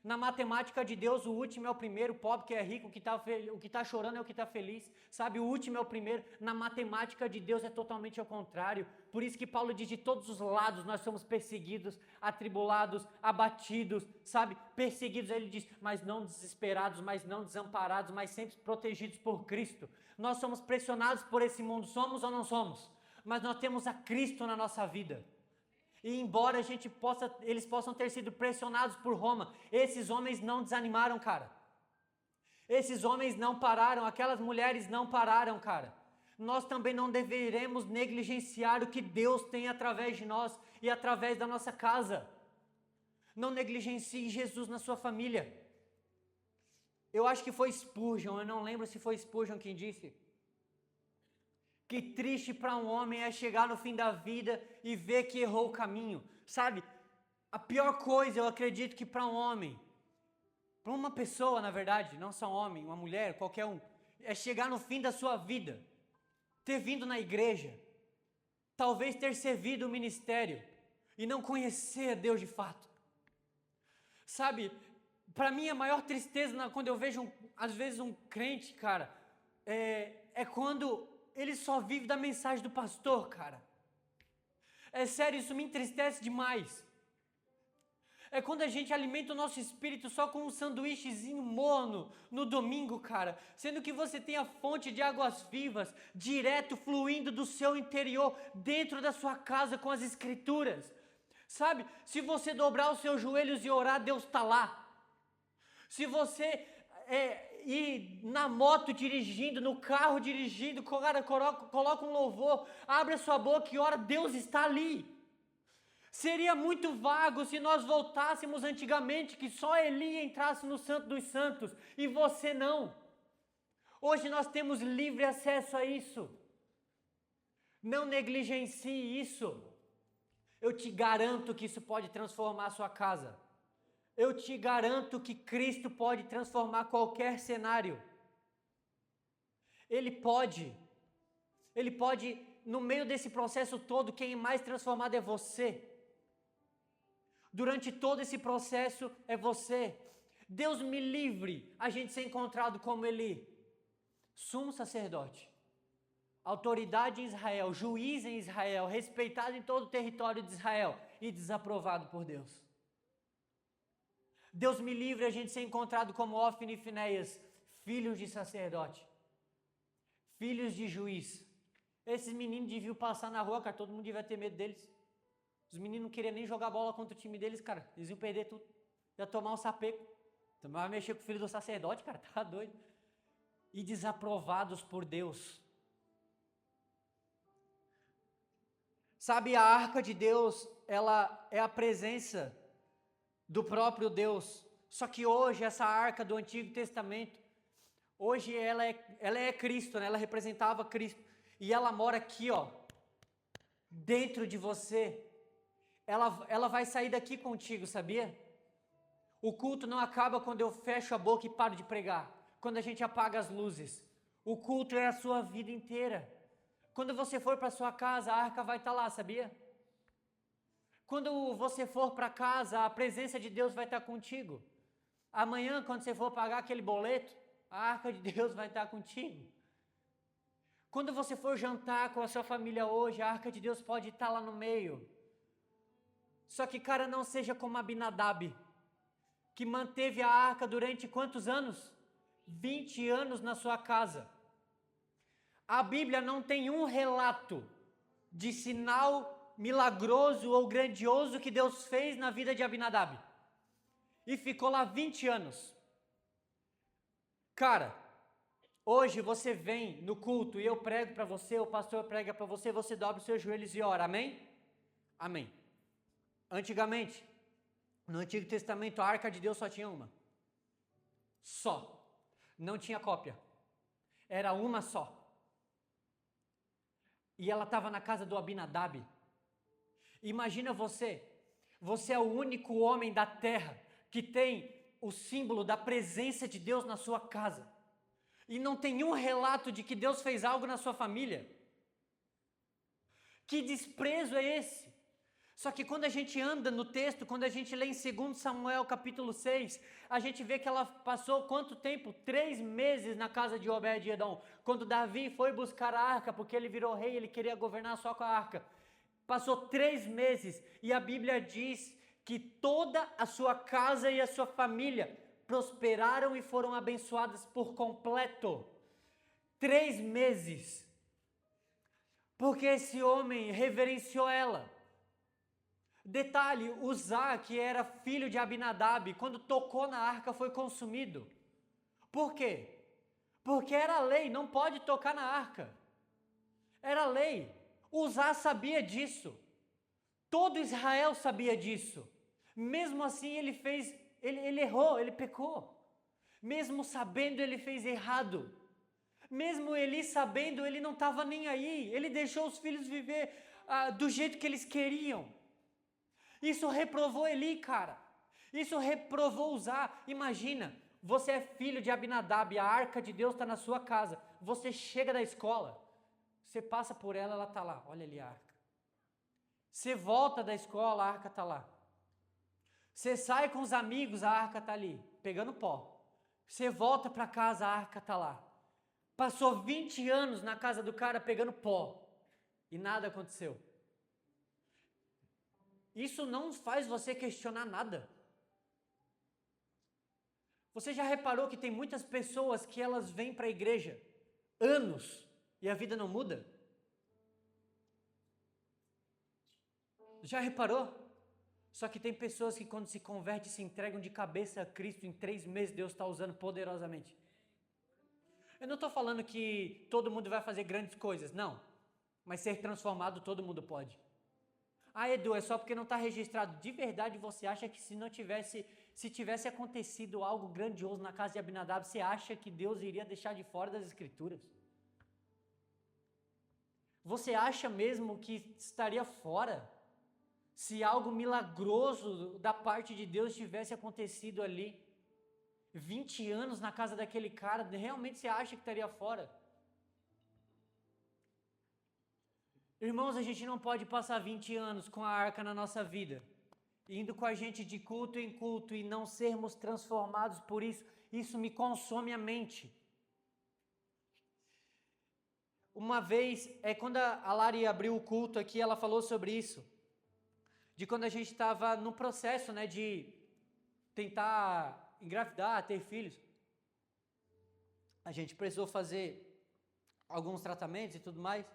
Na matemática de Deus, o último é o primeiro, o pobre que é rico, o que está chorando é o que está feliz, sabe? O último é o primeiro. Na matemática de Deus é totalmente ao contrário. Por isso que Paulo diz, de todos os lados nós somos perseguidos, atribulados, abatidos, sabe? Perseguidos, ele diz, mas não desesperados, mas não desamparados, mas sempre protegidos por Cristo. Nós somos pressionados por esse mundo, somos ou não somos? Mas nós temos a Cristo na nossa vida. E embora eles possam ter sido pressionados por Roma, esses homens não desanimaram, cara. Esses homens não pararam, aquelas mulheres não pararam, cara. Nós também não deveremos negligenciar o que Deus tem através de nós e através da nossa casa. Não negligencie Jesus na sua família. Eu acho que foi Spurgeon, eu não lembro se foi Spurgeon quem disse. Que triste para um homem é chegar no fim da vida e ver que errou o caminho, sabe? A pior coisa, eu acredito que para um homem, para uma pessoa, na verdade, não só um homem, uma mulher, qualquer um, é chegar no fim da sua vida, ter vindo na igreja, talvez ter servido o ministério e não conhecer a Deus de fato. Sabe, para mim a maior tristeza quando eu vejo, às vezes, um crente, cara, é quando ele só vive da mensagem do pastor, cara. É sério, isso me entristece demais. É quando a gente alimenta o nosso espírito só com um sanduíchezinho morno no domingo, cara. Sendo que você tem a fonte de águas vivas, direto fluindo do seu interior, dentro da sua casa com as escrituras. Sabe, se você dobrar os seus joelhos e orar, Deus está lá. Se você ir na moto dirigindo, no carro dirigindo, cara, coloca um louvor, abre a sua boca e ora, Deus está ali. Seria muito vago se nós voltássemos antigamente, que só Eli entrasse no Santo dos Santos e você não. Hoje nós temos livre acesso a isso. Não negligencie isso. Eu te garanto que isso pode transformar a sua casa. Eu te garanto que Cristo pode transformar qualquer cenário. Ele pode, no meio desse processo todo, quem é mais transformado é você. Durante todo esse processo é você. Deus me livre a gente ser encontrado como Eli, sumo sacerdote, autoridade em Israel, juiz em Israel, respeitado em todo o território de Israel e desaprovado por Deus. Deus me livre a gente ser encontrado como Ofni e Finéias, filhos de sacerdote, filhos de juiz. Esses meninos deviam passar na rua, cara, todo mundo devia ter medo deles. Os meninos não queriam nem jogar bola contra o time deles, cara, eles iam perder tudo, ia tomar um sapeco. Também vai mexer com o filho do sacerdote, cara, tá doido. E desaprovados por Deus. Sabe, a arca de Deus, ela é a presença do próprio Deus. Só que hoje essa arca do Antigo Testamento, hoje ela é Cristo, né? Ela representava Cristo. E ela mora aqui, ó, dentro de você. Ela vai sair daqui contigo, sabia? O culto não acaba quando eu fecho a boca e paro de pregar. Quando a gente apaga as luzes. O culto é a sua vida inteira. Quando você for para sua casa, a arca vai estar lá, sabia? Quando você for para casa, a presença de Deus vai estar contigo. Amanhã, quando você for pagar aquele boleto, a arca de Deus vai estar contigo. Quando você for jantar com a sua família hoje, a arca de Deus pode estar lá no meio. Só que, cara, não seja como Abinadab, que manteve a arca durante quantos anos? 20 anos na sua casa. A Bíblia não tem um relato de sinal milagroso ou grandioso que Deus fez na vida de Abinadab. E ficou lá 20 anos. Cara, hoje você vem no culto e eu prego para você, o pastor prega para você, você dobra os seus joelhos e ora, amém? Amém. Antigamente, no Antigo Testamento, a arca de Deus só tinha uma. Só. Não tinha cópia. Era uma só. E ela estava na casa do Abinadab. Imagina você é o único homem da terra que tem o símbolo da presença de Deus na sua casa. E não tem um relato de que Deus fez algo na sua família. Que desprezo é esse? Só que quando a gente anda no texto, quando a gente lê em 2 Samuel capítulo 6, a gente vê que ela passou quanto tempo? 3 meses na casa de Obed-edom. Quando Davi foi buscar a arca, porque ele virou rei, ele queria governar só com a arca. Passou 3 meses e a Bíblia diz que toda a sua casa e a sua família prosperaram e foram abençoadas por completo. 3 meses. Porque esse homem reverenciou ela. Detalhe, Uzá, que era filho de Abinadab, quando tocou na arca foi consumido. Por quê? Porque era lei, não pode tocar na arca. Era lei. Uzá sabia disso. Todo Israel sabia disso. Mesmo assim ele errou, ele pecou. Mesmo sabendo, ele fez errado. Mesmo Eli sabendo, ele não estava nem aí. Ele deixou os filhos viver do jeito que eles queriam. Isso reprovou Eli, cara. Isso reprovou Uzá. Imagina, você é filho de Abinadab, a arca de Deus está na sua casa. Você chega da escola, você passa por ela, ela está lá. Olha ali a arca. Você volta da escola, a arca está lá. Você sai com os amigos, a arca está ali, pegando pó. Você volta para casa, a arca está lá. Passou 20 anos na casa do cara pegando pó e nada aconteceu. Isso não faz você questionar nada. Você já reparou que tem muitas pessoas que elas vêm para a igreja anos e a vida não muda? Já reparou? Só que tem pessoas que quando se convertem se entregam de cabeça a Cristo, em 3 meses Deus está usando poderosamente. Eu não estou falando que todo mundo vai fazer grandes coisas, não. Mas ser transformado todo mundo pode. Ah, Edu, é só porque não está registrado. De verdade você acha que se tivesse acontecido algo grandioso na casa de Abinadab, você acha que Deus iria deixar de fora das escrituras? Você acha mesmo que estaria fora se algo milagroso da parte de Deus tivesse acontecido ali? 20 anos na casa daquele cara, realmente você acha que estaria fora? Irmãos, a gente não pode passar 20 anos com a arca na nossa vida, indo com a gente de culto em culto e não sermos transformados por isso. Isso me consome a mente. Uma vez, quando a Lari abriu o culto aqui, ela falou sobre isso. De quando a gente estava no processo, né, de tentar engravidar, ter filhos. A gente precisou fazer alguns tratamentos e tudo mais.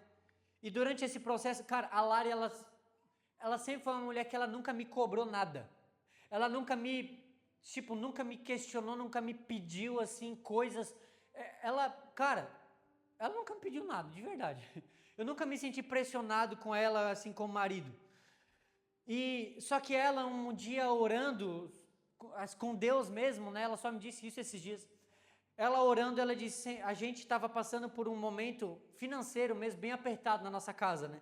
E durante esse processo, cara, a Lari, ela sempre foi uma mulher que ela nunca me cobrou nada. Ela nunca me questionou, nunca me pediu, assim, coisas. Ela nunca me pediu nada, de verdade. Eu nunca me senti pressionado com ela, assim, como marido. Só que ela, um dia orando com Deus mesmo, né? Ela só me disse isso esses dias. Ela orando, ela disse, a gente estava passando por um momento financeiro mesmo, bem apertado na nossa casa, né?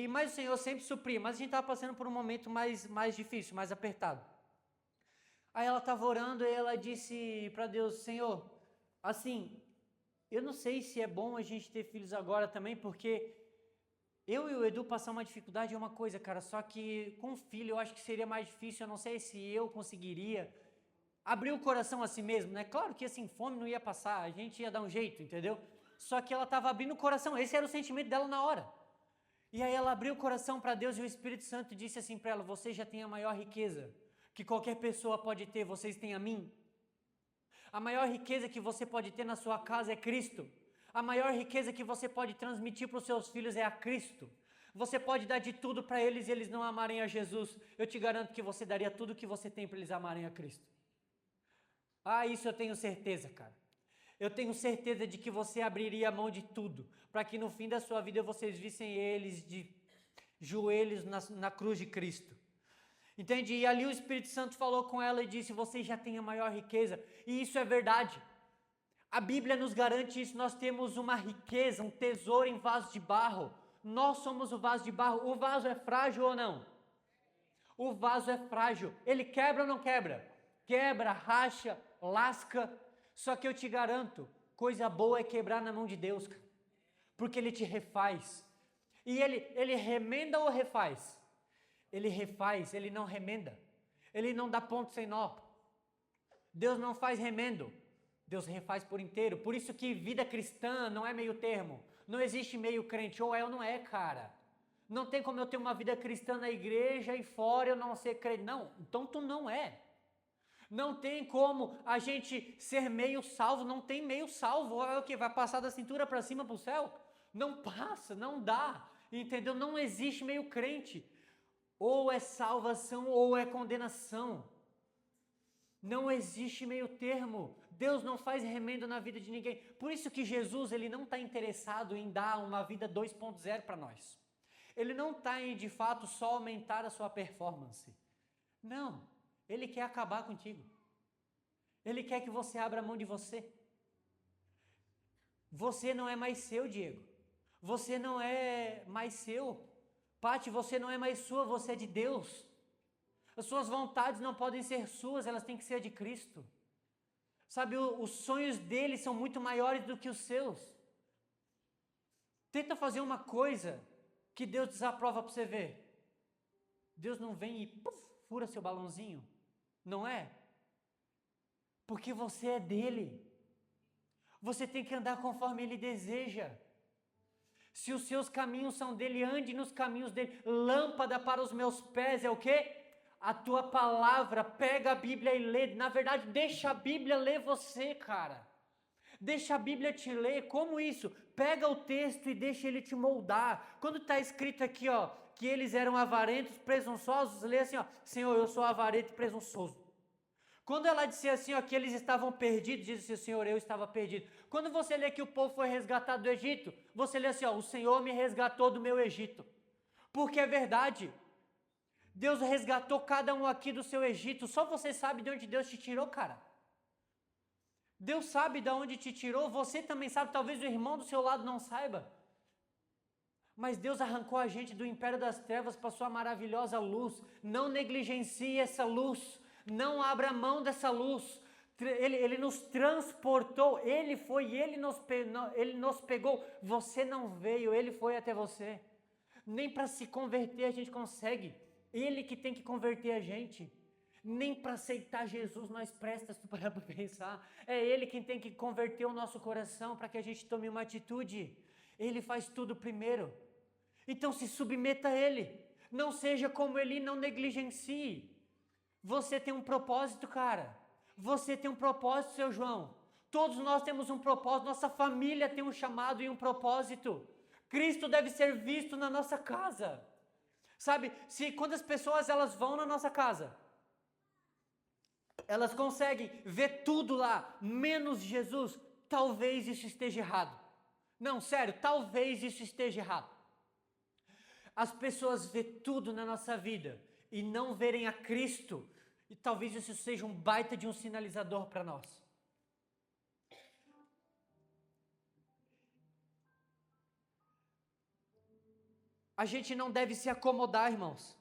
Mas o Senhor sempre supria, mas a gente estava passando por um momento mais difícil, mais apertado. Aí ela estava orando e ela disse para Deus, Senhor, assim, eu não sei se é bom a gente ter filhos agora também, porque eu e o Edu passar uma dificuldade é uma coisa, cara, só que com filho eu acho que seria mais difícil, eu não sei se eu conseguiria abrir o coração a si mesmo, né? Claro que assim, fome não ia passar, a gente ia dar um jeito, entendeu? Só que ela estava abrindo o coração, esse era o sentimento dela na hora. E aí ela abriu o coração para Deus e o Espírito Santo disse assim para ela, você já tem a maior riqueza que qualquer pessoa pode ter, vocês têm a mim. A maior riqueza que você pode ter na sua casa é Cristo. A maior riqueza que você pode transmitir para os seus filhos é a Cristo. Você pode dar de tudo para eles e eles não amarem a Jesus. Eu te garanto que você daria tudo que você tem para eles amarem a Cristo. Ah, isso eu tenho certeza, cara. Eu tenho certeza de que você abriria a mão de tudo, para que no fim da sua vida vocês vissem eles de joelhos na cruz de Cristo. Entende? E ali o Espírito Santo falou com ela e disse, você já tem a maior riqueza. E isso é verdade. A Bíblia nos garante isso, nós temos uma riqueza, um tesouro em vaso de barro. Nós somos o vaso de barro. O vaso é frágil ou não? O vaso é frágil. Ele quebra ou não quebra? Quebra, racha, lasca. Só que eu te garanto, coisa boa é quebrar na mão de Deus, porque Ele te refaz. E Ele remenda ou refaz? Ele refaz, Ele não remenda. Ele não dá ponto sem nó. Deus não faz remendo. Deus refaz por inteiro. Por isso que vida cristã não é meio termo. Não existe meio crente, ou é ou não é, cara. Não tem como eu ter uma vida cristã na igreja e fora eu não ser crente. Não, então tu não é. Não tem como a gente ser meio salvo, não tem meio salvo. É o que? Vai passar da cintura para cima para o céu? Não passa, não dá. Entendeu? Não existe meio crente. Ou é salvação ou é condenação. Não existe meio termo. Deus não faz remendo na vida de ninguém. Por isso que Jesus, ele não está interessado em dar uma vida 2.0 para nós. Ele não está em, de fato, só aumentar a sua performance. Não. Ele quer acabar contigo. Ele quer que você abra mão de você. Você não é mais seu, Diego. Você não é mais seu. Pati, você não é mais sua, você é de Deus. As suas vontades não podem ser suas, elas têm que ser de Cristo. Sabe, os sonhos dele são muito maiores do que os seus. Tenta fazer uma coisa que Deus desaprova para você ver. Deus não vem e fura seu balãozinho. Não é? Porque você é dele. Você tem que andar conforme ele deseja. Se os seus caminhos são dele, ande nos caminhos dele. Lâmpada para os meus pés é o quê? A tua palavra. Pega a Bíblia e lê. Na verdade, deixa a Bíblia ler você, cara. Deixa a Bíblia te ler. Como isso? Pega o texto e deixa ele te moldar. Quando está escrito aqui, ó, que eles eram avarentos, presunçosos, lê assim, ó, Senhor, eu sou avarento e presunçoso. Quando ela disse assim, ó, que eles estavam perdidos, diz assim, Senhor, eu estava perdido. Quando você lê que o povo foi resgatado do Egito, você lê assim, ó, o Senhor me resgatou do meu Egito. Porque é verdade. Deus resgatou cada um aqui do seu Egito. Só você sabe de onde Deus te tirou, cara. Deus sabe de onde te tirou. Você também sabe, talvez o irmão do seu lado não saiba. Mas Deus arrancou a gente do império das trevas para a sua maravilhosa luz. Não negligencie essa luz. Não abra mão dessa luz. Ele nos transportou. Ele nos pegou. Você não veio, ele foi até você. Nem para se converter a gente consegue. Ele que tem que converter a gente. Nem para aceitar Jesus nós presta, se tu parar para pensar. É ele quem tem que converter o nosso coração para que a gente tome uma atitude. Ele faz tudo primeiro. Então se submeta a ele. Não seja como ele, não negligencie. Você tem um propósito, cara. Você tem um propósito, seu João. Todos nós temos um propósito. Nossa família tem um chamado e um propósito. Cristo deve ser visto na nossa casa. Sabe, quando as pessoas elas vão na nossa casa, elas conseguem ver tudo lá, menos Jesus, talvez isso esteja errado. Não, sério, talvez isso esteja errado. As pessoas veem tudo na nossa vida e não verem a Cristo, e talvez isso seja um baita de um sinalizador para nós. A gente não deve se acomodar, irmãos.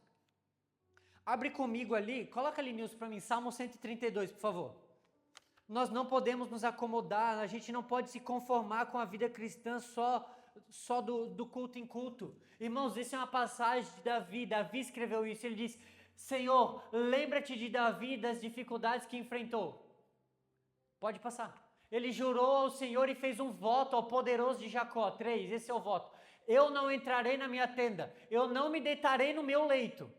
Abre comigo ali, coloca ali, Nilson, para mim, Salmo 132, por favor. Nós não podemos nos acomodar, a gente não pode se conformar com a vida cristã só do culto em culto. Irmãos, isso é uma passagem de Davi. Davi escreveu isso, ele diz, Senhor, lembra-te de Davi das dificuldades que enfrentou. Pode passar. Ele jurou ao Senhor e fez um voto ao poderoso de Jacó. 3, esse é o voto. Eu não entrarei na minha tenda, eu não me deitarei no meu leito,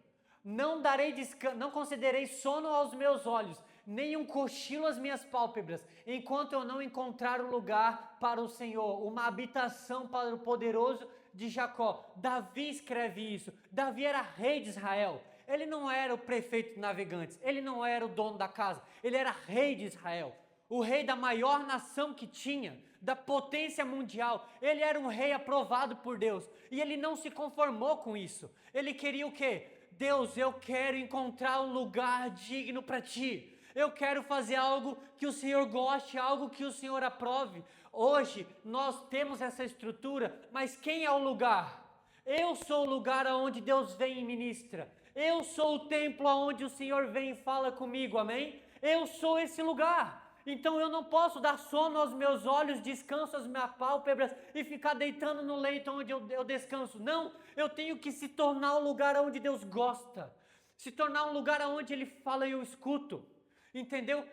não concederei sono aos meus olhos, nem um cochilo às minhas pálpebras, enquanto eu não encontrar um lugar para o Senhor, uma habitação para o poderoso de Jacó. Davi escreve isso. Davi era rei de Israel. Ele não era o prefeito de navegantes, ele não era o dono da casa, ele era rei de Israel, o rei da maior nação que tinha, da potência mundial. Ele era um rei aprovado por Deus, e ele não se conformou com isso. Ele queria o quê? Deus, eu quero encontrar um lugar digno para ti, eu quero fazer algo que o Senhor goste, algo que o Senhor aprove. Hoje nós temos essa estrutura, mas quem é o lugar? Eu sou o lugar aonde Deus vem e ministra. Eu sou o templo aonde o Senhor vem e fala comigo, amém? Eu sou esse lugar. Então eu não posso dar sono aos meus olhos, descanso às minhas pálpebras e ficar deitando no leito onde eu descanso. Não, eu tenho que se tornar um lugar onde Deus gosta. Se tornar um lugar onde Ele fala e eu escuto. Entendeu?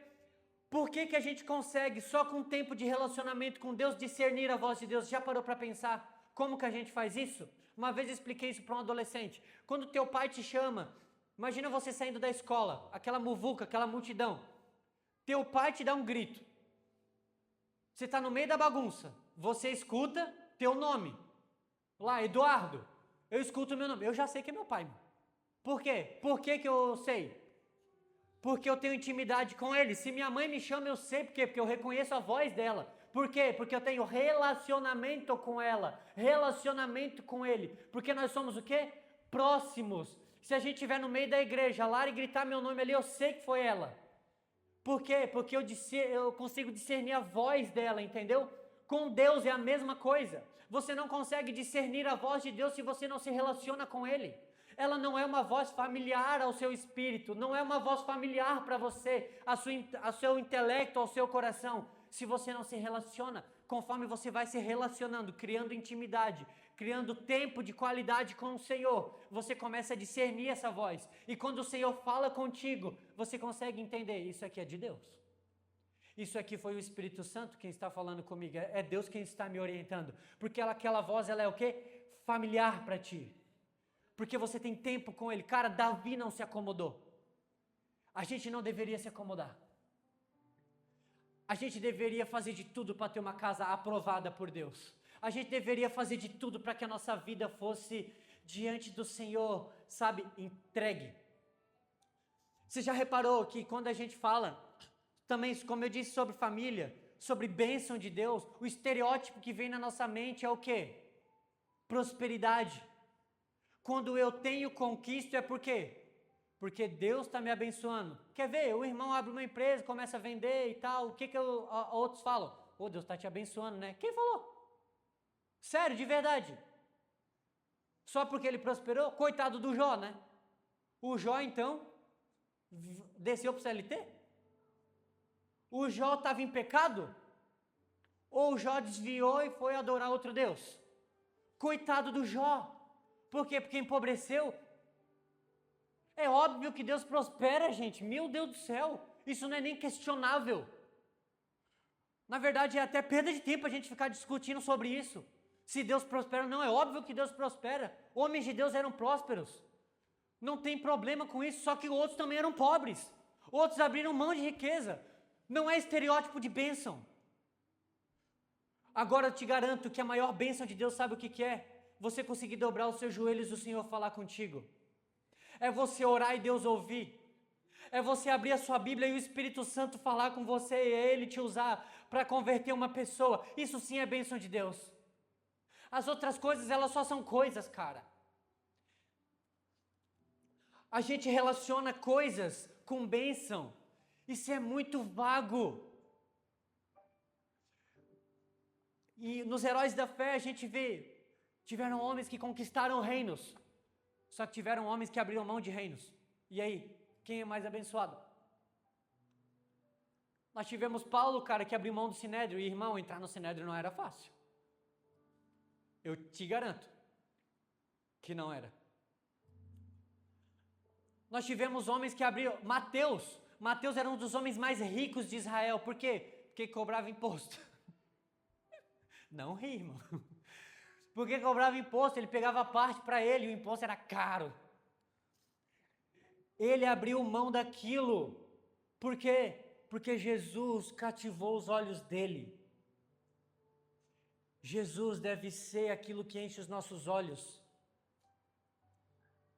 Por que a gente consegue, só com tempo de relacionamento com Deus, discernir a voz de Deus? Já parou para pensar como que a gente faz isso? Uma vez eu expliquei isso para um adolescente. Quando teu pai te chama, imagina você saindo da escola, aquela muvuca, aquela multidão. Teu pai te dá um grito. Você está no meio da bagunça. Você escuta teu nome. Lá, Eduardo. Eu escuto o meu nome. Eu já sei que é meu pai. Por quê? Por que eu sei? Porque eu tenho intimidade com ele. Se minha mãe me chama, eu sei por quê? Porque eu reconheço a voz dela. Por quê? Porque eu tenho relacionamento com ela. Relacionamento com ele. Porque nós somos o quê? Próximos. Se a gente estiver no meio da igreja, lá e gritar meu nome ali, eu sei que foi ela. Por quê? Porque eu consigo discernir a voz dela, entendeu? Com Deus é a mesma coisa. Você não consegue discernir a voz de Deus se você não se relaciona com Ele. Ela não é uma voz familiar ao seu espírito, não é uma voz familiar para você, ao seu intelecto, ao seu coração, se você não se relaciona. Conforme você vai se relacionando, criando intimidade, criando tempo de qualidade com o Senhor, você começa a discernir essa voz. E quando o Senhor fala contigo, você consegue entender, isso aqui é de Deus. Isso aqui foi o Espírito Santo quem está falando comigo, é Deus quem está me orientando. Porque aquela voz, ela é o quê? Familiar para ti. Porque você tem tempo com Ele. Cara, Davi não se acomodou. A gente não deveria se acomodar. A gente deveria fazer de tudo para ter uma casa aprovada por Deus. A gente deveria fazer de tudo para que a nossa vida fosse diante do Senhor, sabe, entregue. Você já reparou que quando a gente fala, também, como eu disse, sobre família, sobre bênção de Deus, o estereótipo que vem na nossa mente é o quê? Prosperidade. Quando eu tenho conquista é por quê? Porque Deus está me abençoando. Quer ver? O irmão abre uma empresa, começa a vender e tal. O que outros falam? Oh, Deus está te abençoando, né? Quem falou? Sério, de verdade. Só porque ele prosperou? Coitado do Jó, né? O Jó, então, desceu para o CLT? O Jó estava em pecado? Ou o Jó desviou e foi adorar outro Deus? Coitado do Jó. Por quê? Porque empobreceu. É óbvio que Deus prospera, gente. Meu Deus do céu. Isso não é nem questionável. Na verdade, é até perda de tempo a gente ficar discutindo sobre isso. Se Deus prospera ou não, é óbvio que Deus prospera. Homens de Deus eram prósperos. Não tem problema com isso, só que outros também eram pobres. Outros abriram mão de riqueza. Não é estereótipo de bênção. Agora eu te garanto que a maior bênção de Deus, sabe o que é? Você conseguir dobrar os seus joelhos e o Senhor falar contigo. É você orar e Deus ouvir. É você abrir a sua Bíblia e o Espírito Santo falar com você e Ele te usar para converter uma pessoa. Isso sim é bênção de Deus. As outras coisas, elas só são coisas, cara. A gente relaciona coisas com bênção. Isso é muito vago. E nos heróis da fé a gente vê, tiveram homens que conquistaram reinos. Só que tiveram homens que abriram mão de reinos. E aí, quem é mais abençoado? Nós tivemos Paulo, cara, que abriu mão do Sinédrio. E, irmão, entrar no Sinédrio não era fácil. Eu te garanto que não era. Nós tivemos homens que abriram... Mateus era um dos homens mais ricos de Israel. Por quê? Porque cobrava imposto. Não ri, irmão. Porque cobrava imposto, ele pegava parte para ele, o imposto era caro. Ele abriu mão daquilo. Por quê? Porque Jesus cativou os olhos dele. Jesus deve ser aquilo que enche os nossos olhos.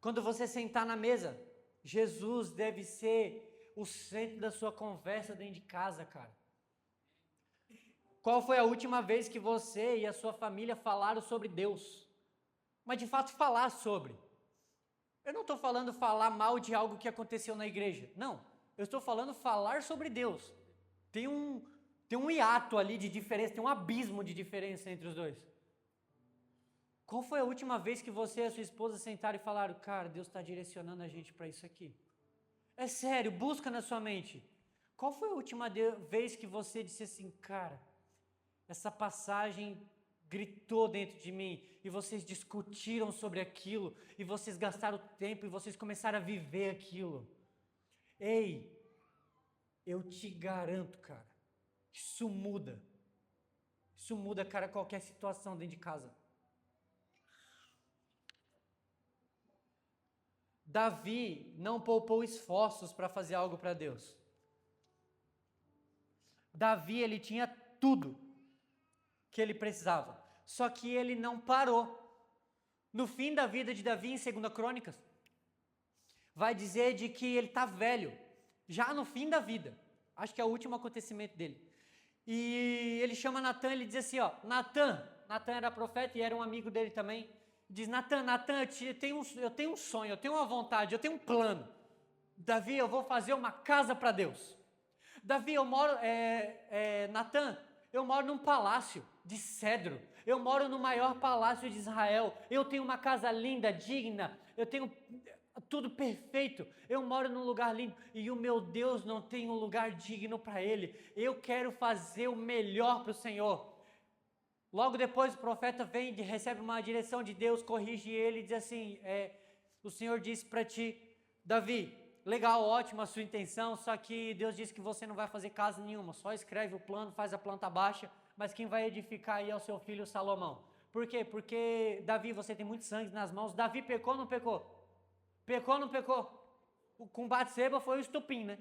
Quando você sentar na mesa, Jesus deve ser o centro da sua conversa dentro de casa, cara. Qual foi a última vez que você e a sua família falaram sobre Deus? Mas de fato falar sobre. Eu não estou falando falar mal de algo que aconteceu na igreja. Não, eu estou falando falar sobre Deus. Tem um hiato ali de diferença, tem um abismo de diferença entre os dois. Qual foi a última vez que você e a sua esposa sentaram e falaram, cara, Deus está direcionando a gente para isso aqui? É sério, busca na sua mente. Qual foi a última vez que você disse assim, cara, essa passagem gritou dentro de mim, e vocês discutiram sobre aquilo, e vocês gastaram tempo, e vocês começaram a viver aquilo? Ei, eu te garanto, cara, isso muda. Isso muda, cara, qualquer situação dentro de casa. Davi não poupou esforços para fazer algo para Deus. Davi, ele tinha tudo que ele precisava, só que ele não parou. No fim da vida de Davi, em 2 Crônicas, vai dizer de que ele está velho, já no fim da vida, acho que é o último acontecimento dele, e ele chama Natan, ele diz assim, ó, Natan era profeta e era um amigo dele também, diz, Natan, eu tenho um sonho, eu tenho uma vontade, eu tenho um plano. Davi, eu vou fazer uma casa para Deus. Davi, Natan, eu moro num palácio de cedro, eu moro no maior palácio de Israel, eu tenho uma casa linda, digna, eu tenho tudo perfeito, eu moro num lugar lindo, e o meu Deus não tem um lugar digno para ele, eu quero fazer o melhor para o Senhor. Logo depois o profeta vem, recebe uma direção de Deus, corrige ele e diz assim, o Senhor disse para ti, Davi, legal, ótimo a sua intenção, só que Deus disse que você não vai fazer casa nenhuma, só escreve o plano, faz a planta baixa, mas quem vai edificar aí é o seu filho Salomão. Por quê? Porque, Davi, você tem muito sangue nas mãos. Davi pecou ou não pecou? Pecou ou não pecou? O com Batseba foi o estupim, né?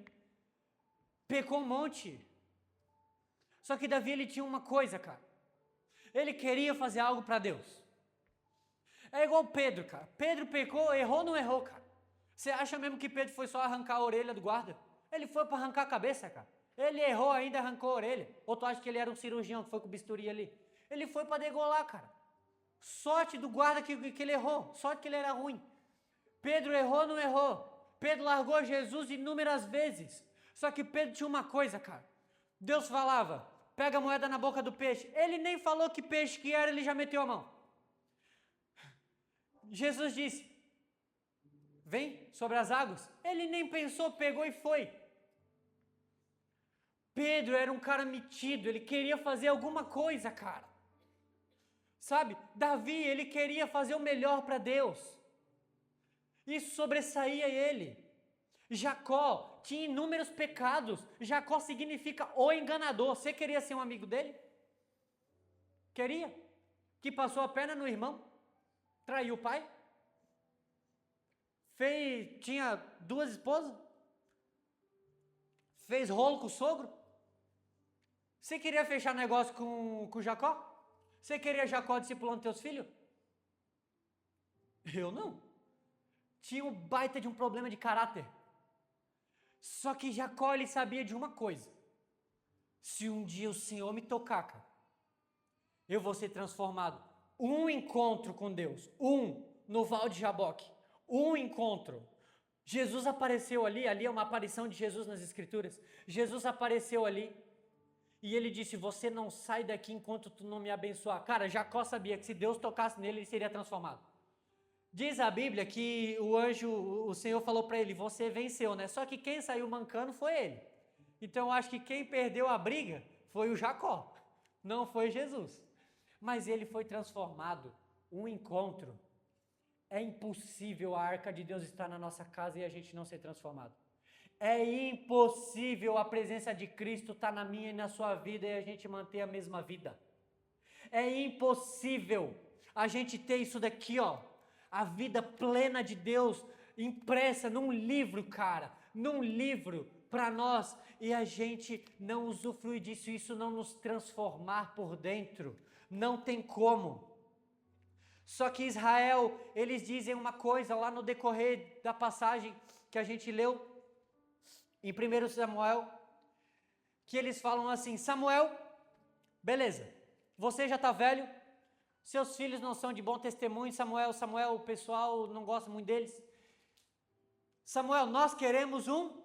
Pecou um monte. Só que Davi, ele tinha uma coisa, cara. Ele queria fazer algo para Deus. É igual Pedro, cara. Pedro pecou, errou ou não errou, cara? Você acha mesmo que Pedro foi só arrancar a orelha do guarda? Ele foi para arrancar a cabeça, cara. Ele errou ainda, arrancou a orelha. Ou tu acha que ele era um cirurgião que foi com o bisturi ali? Ele foi para degolar, cara. Sorte do guarda que ele errou. Sorte que ele era ruim. Pedro errou ou não errou? Pedro largou Jesus inúmeras vezes. Só que Pedro tinha uma coisa, cara. Deus falava, pega a moeda na boca do peixe. Ele nem falou que peixe que era, ele já meteu a mão. Jesus disse, vem sobre as águas. Ele nem pensou, pegou e foi. Pedro era um cara metido, ele queria fazer alguma coisa, cara. Sabe, Davi, ele queria fazer o melhor para Deus. Isso sobressaía ele. Jacó tinha inúmeros pecados. Jacó significa o enganador. Você queria ser um amigo dele? Queria? Que passou a perna no irmão? Traiu o pai? Tinha 2 esposas? Fez rolo com o sogro? Você queria fechar negócio com Jacó? Você queria Jacó discipulando teus filhos? Eu não. Tinha um baita de um problema de caráter. Só que Jacó, ele sabia de uma coisa. Se um dia o Senhor me tocar, cara, eu vou ser transformado. Um encontro com Deus. No Val de Jaboque. Um encontro. Jesus apareceu ali é uma aparição de Jesus nas Escrituras. Jesus apareceu ali e ele disse, você não sai daqui enquanto tu não me abençoar. Cara, Jacó sabia que se Deus tocasse nele, ele seria transformado. Diz a Bíblia que o Senhor falou para ele, você venceu, né? Só que quem saiu mancando foi ele. Então eu acho que quem perdeu a briga foi o Jacó, não foi Jesus. Mas ele foi transformado, um encontro. É impossível a arca de Deus estar na nossa casa e a gente não ser transformado. É impossível a presença de Cristo estar na minha e na sua vida e a gente manter a mesma vida. É impossível a gente ter isso daqui, ó, a vida plena de Deus impressa num livro, cara, num livro para nós, e a gente não usufruir disso, isso não nos transformar por dentro. Não tem como. Só que Israel, eles dizem uma coisa lá no decorrer da passagem que a gente leu em 1 Samuel, que eles falam assim, Samuel, beleza, você já está velho, seus filhos não são de bom testemunho, Samuel, o pessoal não gosta muito deles. Samuel, nós queremos um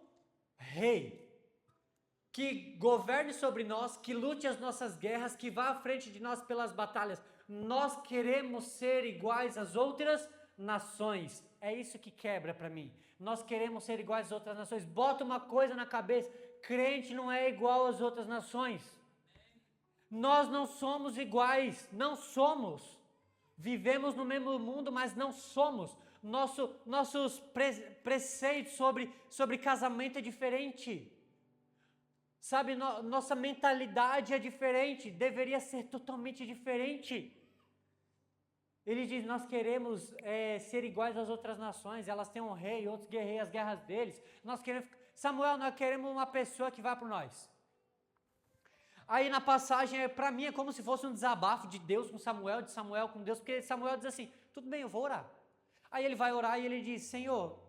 rei, que governe sobre nós, que lute as nossas guerras, que vá à frente de nós pelas batalhas. Nós queremos ser iguais às outras nações. É isso que quebra para mim. Nós queremos ser iguais às outras nações. Bota uma coisa na cabeça. crente não é igual às outras nações. Nós não somos iguais, não somos. Vivemos no mesmo mundo, mas não somos. Nossos preceitos sobre casamento é diferente. Sabe, nossa mentalidade é diferente, deveria ser totalmente diferente. Ele diz, nós queremos ser iguais às outras nações, elas têm um rei, outros guerreiam as guerras deles. Samuel, nós queremos uma pessoa que vá por nós. Aí na passagem, para mim, é como se fosse um desabafo de Deus com Samuel, de Samuel com Deus, porque Samuel diz assim, tudo bem, eu vou orar. Aí ele vai orar e ele diz, Senhor,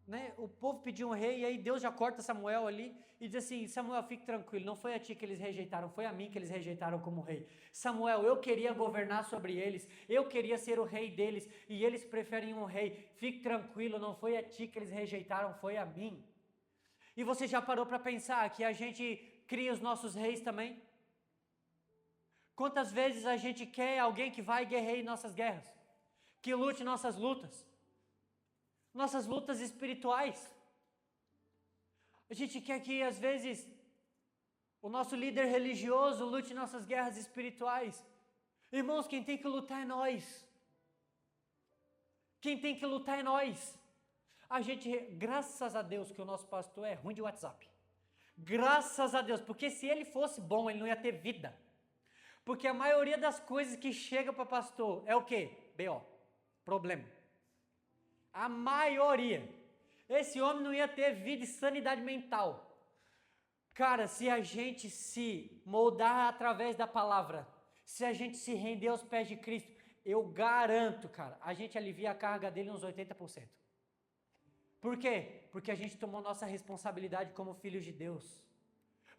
né, o povo pediu um rei, e aí Deus já corta Samuel ali, e diz assim, Samuel, fique tranquilo, não foi a ti que eles rejeitaram, foi a mim que eles rejeitaram como rei. Samuel, eu queria governar sobre eles, eu queria ser o rei deles, e eles preferem um rei, fique tranquilo, não foi a ti que eles rejeitaram, foi a mim. E você já parou para pensar que a gente cria os nossos reis também? Quantas vezes a gente quer alguém que vai guerrear nossas guerras, que lute nossas lutas espirituais. A gente quer que às vezes o nosso líder religioso lute nossas guerras espirituais. Irmãos, quem tem que lutar é nós. Quem tem que lutar é nós. Graças a Deus que o nosso pastor é ruim de WhatsApp. Graças a Deus, porque se ele fosse bom, ele não ia ter vida. Porque a maioria das coisas que chega para pastor é o quê? B.O. Problema. A maioria. Esse homem não ia ter vida e sanidade mental. Cara, se a gente se moldar através da palavra, se a gente se render aos pés de Cristo, eu garanto, cara, a gente alivia a carga dele uns 80%. Por quê? Porque a gente tomou nossa responsabilidade como filhos de Deus.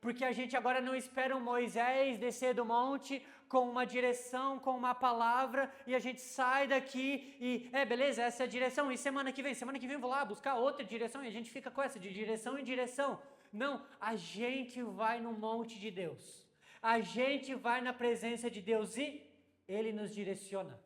Porque a gente agora não espera um Moisés descer do monte com uma direção, com uma palavra, e a gente sai daqui e, beleza, essa é a direção, e semana que vem eu vou lá buscar outra direção, e a gente fica com essa, de direção em direção. Não, a gente vai no monte de Deus. A gente vai na presença de Deus e Ele nos direciona.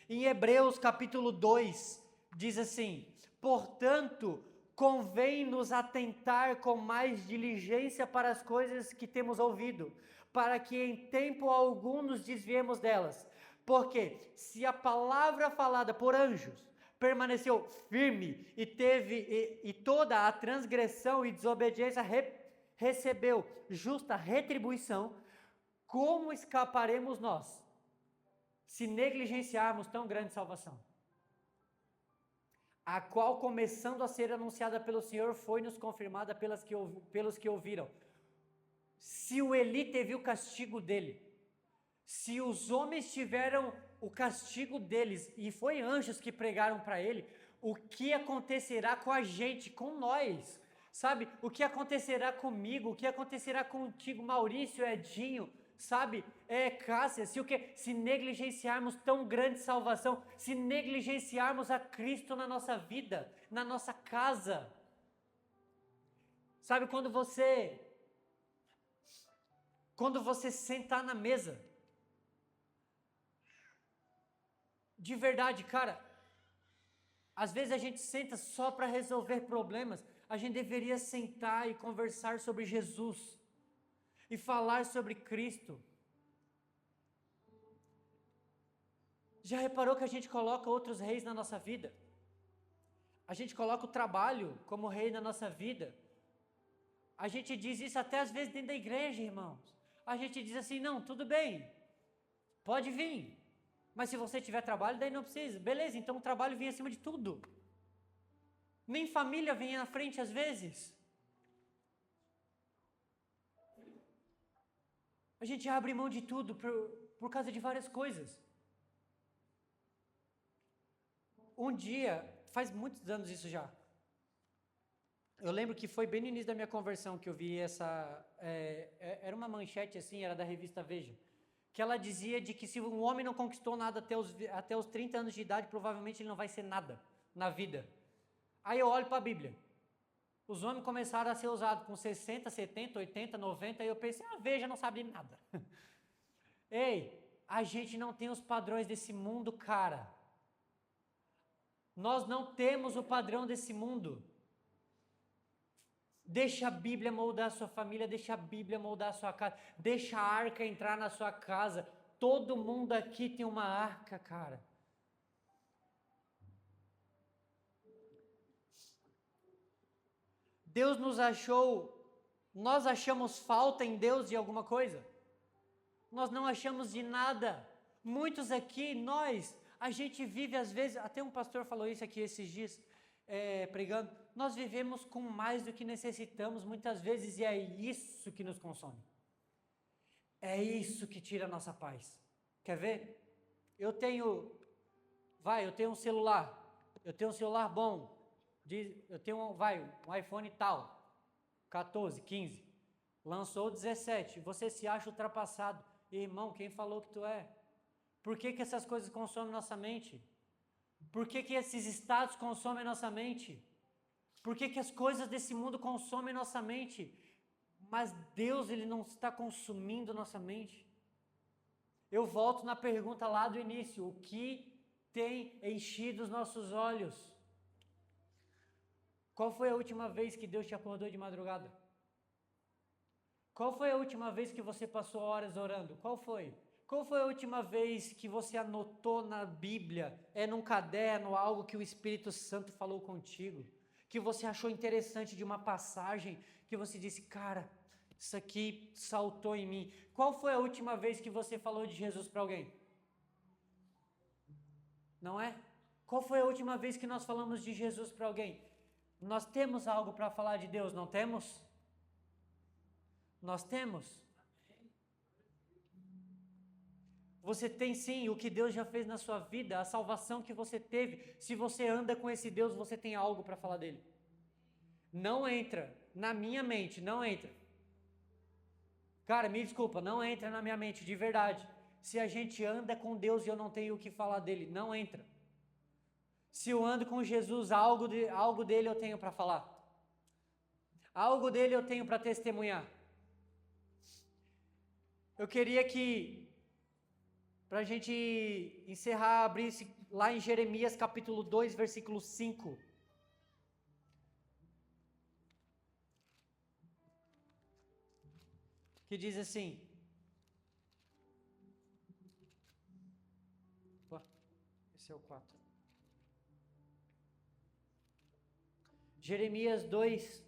Em Hebreus capítulo 2, diz assim, portanto, convém-nos atentar com mais diligência para as coisas que temos ouvido, para que em tempo algum nos desviemos delas. Porque se a palavra falada por anjos permaneceu firme e toda a transgressão e desobediência recebeu justa retribuição, como escaparemos nós, se negligenciarmos tão grande salvação? A qual, começando a ser anunciada pelo Senhor, foi-nos confirmada pelos que ouviram. Se o Eli teve o castigo dele, se os homens tiveram o castigo deles, e foi anjos que pregaram para ele, o que acontecerá com a gente, com nós? Sabe, o que acontecerá comigo, o que acontecerá contigo, Maurício, Edinho, sabe, Cássia, se negligenciarmos tão grande salvação, se negligenciarmos a Cristo na nossa vida, na nossa casa, sabe, quando você sentar na mesa, de verdade, cara, às vezes a gente senta só para resolver problemas, a gente deveria sentar e conversar sobre Jesus, e falar sobre Cristo. Já reparou que a gente coloca outros reis na nossa vida? A gente coloca o trabalho como rei na nossa vida. A gente diz isso até às vezes dentro da igreja, irmãos. A gente diz assim, não, tudo bem, pode vir. Mas se você tiver trabalho, daí não precisa. Beleza, então o trabalho vem acima de tudo. Nem família vem na frente às vezes. A gente abre mão de tudo por causa de várias coisas. Um dia, faz muitos anos isso já, eu lembro que foi bem no início da minha conversão que eu vi era uma manchete assim, era da revista Veja, que ela dizia de que se um homem não conquistou nada até os 30 anos de idade, provavelmente ele não vai ser nada na vida. Aí eu olho para a Bíblia. Os homens começaram a ser usados com 60, 70, 80, 90, e eu pensei, Veja, não sabe de nada. Ei, a gente não tem os padrões desse mundo, cara. Nós não temos o padrão desse mundo. Deixa a Bíblia moldar a sua família, deixa a Bíblia moldar a sua casa, deixa a arca entrar na sua casa. Todo mundo aqui tem uma arca, cara. Deus nos achou, nós achamos falta em Deus de alguma coisa? Nós não achamos de nada. Muitos aqui, a gente vive às vezes, até um pastor falou isso aqui esses dias, pregando, nós vivemos com mais do que necessitamos muitas vezes e é isso que nos consome. É isso que tira a nossa paz. Quer ver? Eu tenho um celular bom, eu tenho um iPhone tal, 14, 15, lançou o 17, você se acha ultrapassado. Irmão, quem falou que tu é? Por que essas coisas consomem nossa mente? Por que esses status consomem nossa mente? Por que as coisas desse mundo consomem nossa mente? Mas Deus, Ele não está consumindo nossa mente. Eu volto na pergunta lá do início, o que tem enchido os nossos olhos? Qual foi a última vez que Deus te acordou de madrugada? Qual foi a última vez que você passou horas orando? Qual foi? Qual foi a última vez que você anotou na Bíblia, num caderno, algo que o Espírito Santo falou contigo? Que você achou interessante de uma passagem, que você disse, cara, isso aqui saltou em mim. Qual foi a última vez que você falou de Jesus para alguém? Não é? Qual foi a última vez que nós falamos de Jesus para alguém? Nós temos algo para falar de Deus, não temos? Nós temos. Você tem sim o que Deus já fez na sua vida, a salvação que você teve. Se você anda com esse Deus, você tem algo para falar dele. Não entra na minha mente, não entra. Cara, me desculpa, não entra na minha mente, de verdade. Se a gente anda com Deus e eu não tenho o que falar dele, não entra. Se eu ando com Jesus, algo dele eu tenho para falar. Algo dele eu tenho para testemunhar. Eu queria que, para a gente encerrar, abrisse lá em Jeremias capítulo 2, versículo 5. Que diz assim. Esse é o 4. Jeremias 2,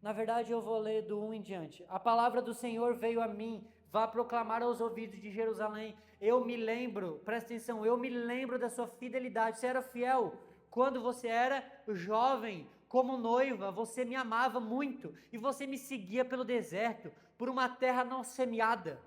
na verdade eu vou ler do 1 em diante. A palavra do Senhor veio a mim, vá proclamar aos ouvidos de Jerusalém. Eu me lembro, presta atenção, eu me lembro da sua fidelidade. Você era fiel quando você era jovem, como noiva, você me amava muito e você me seguia pelo deserto, por uma terra não semeada.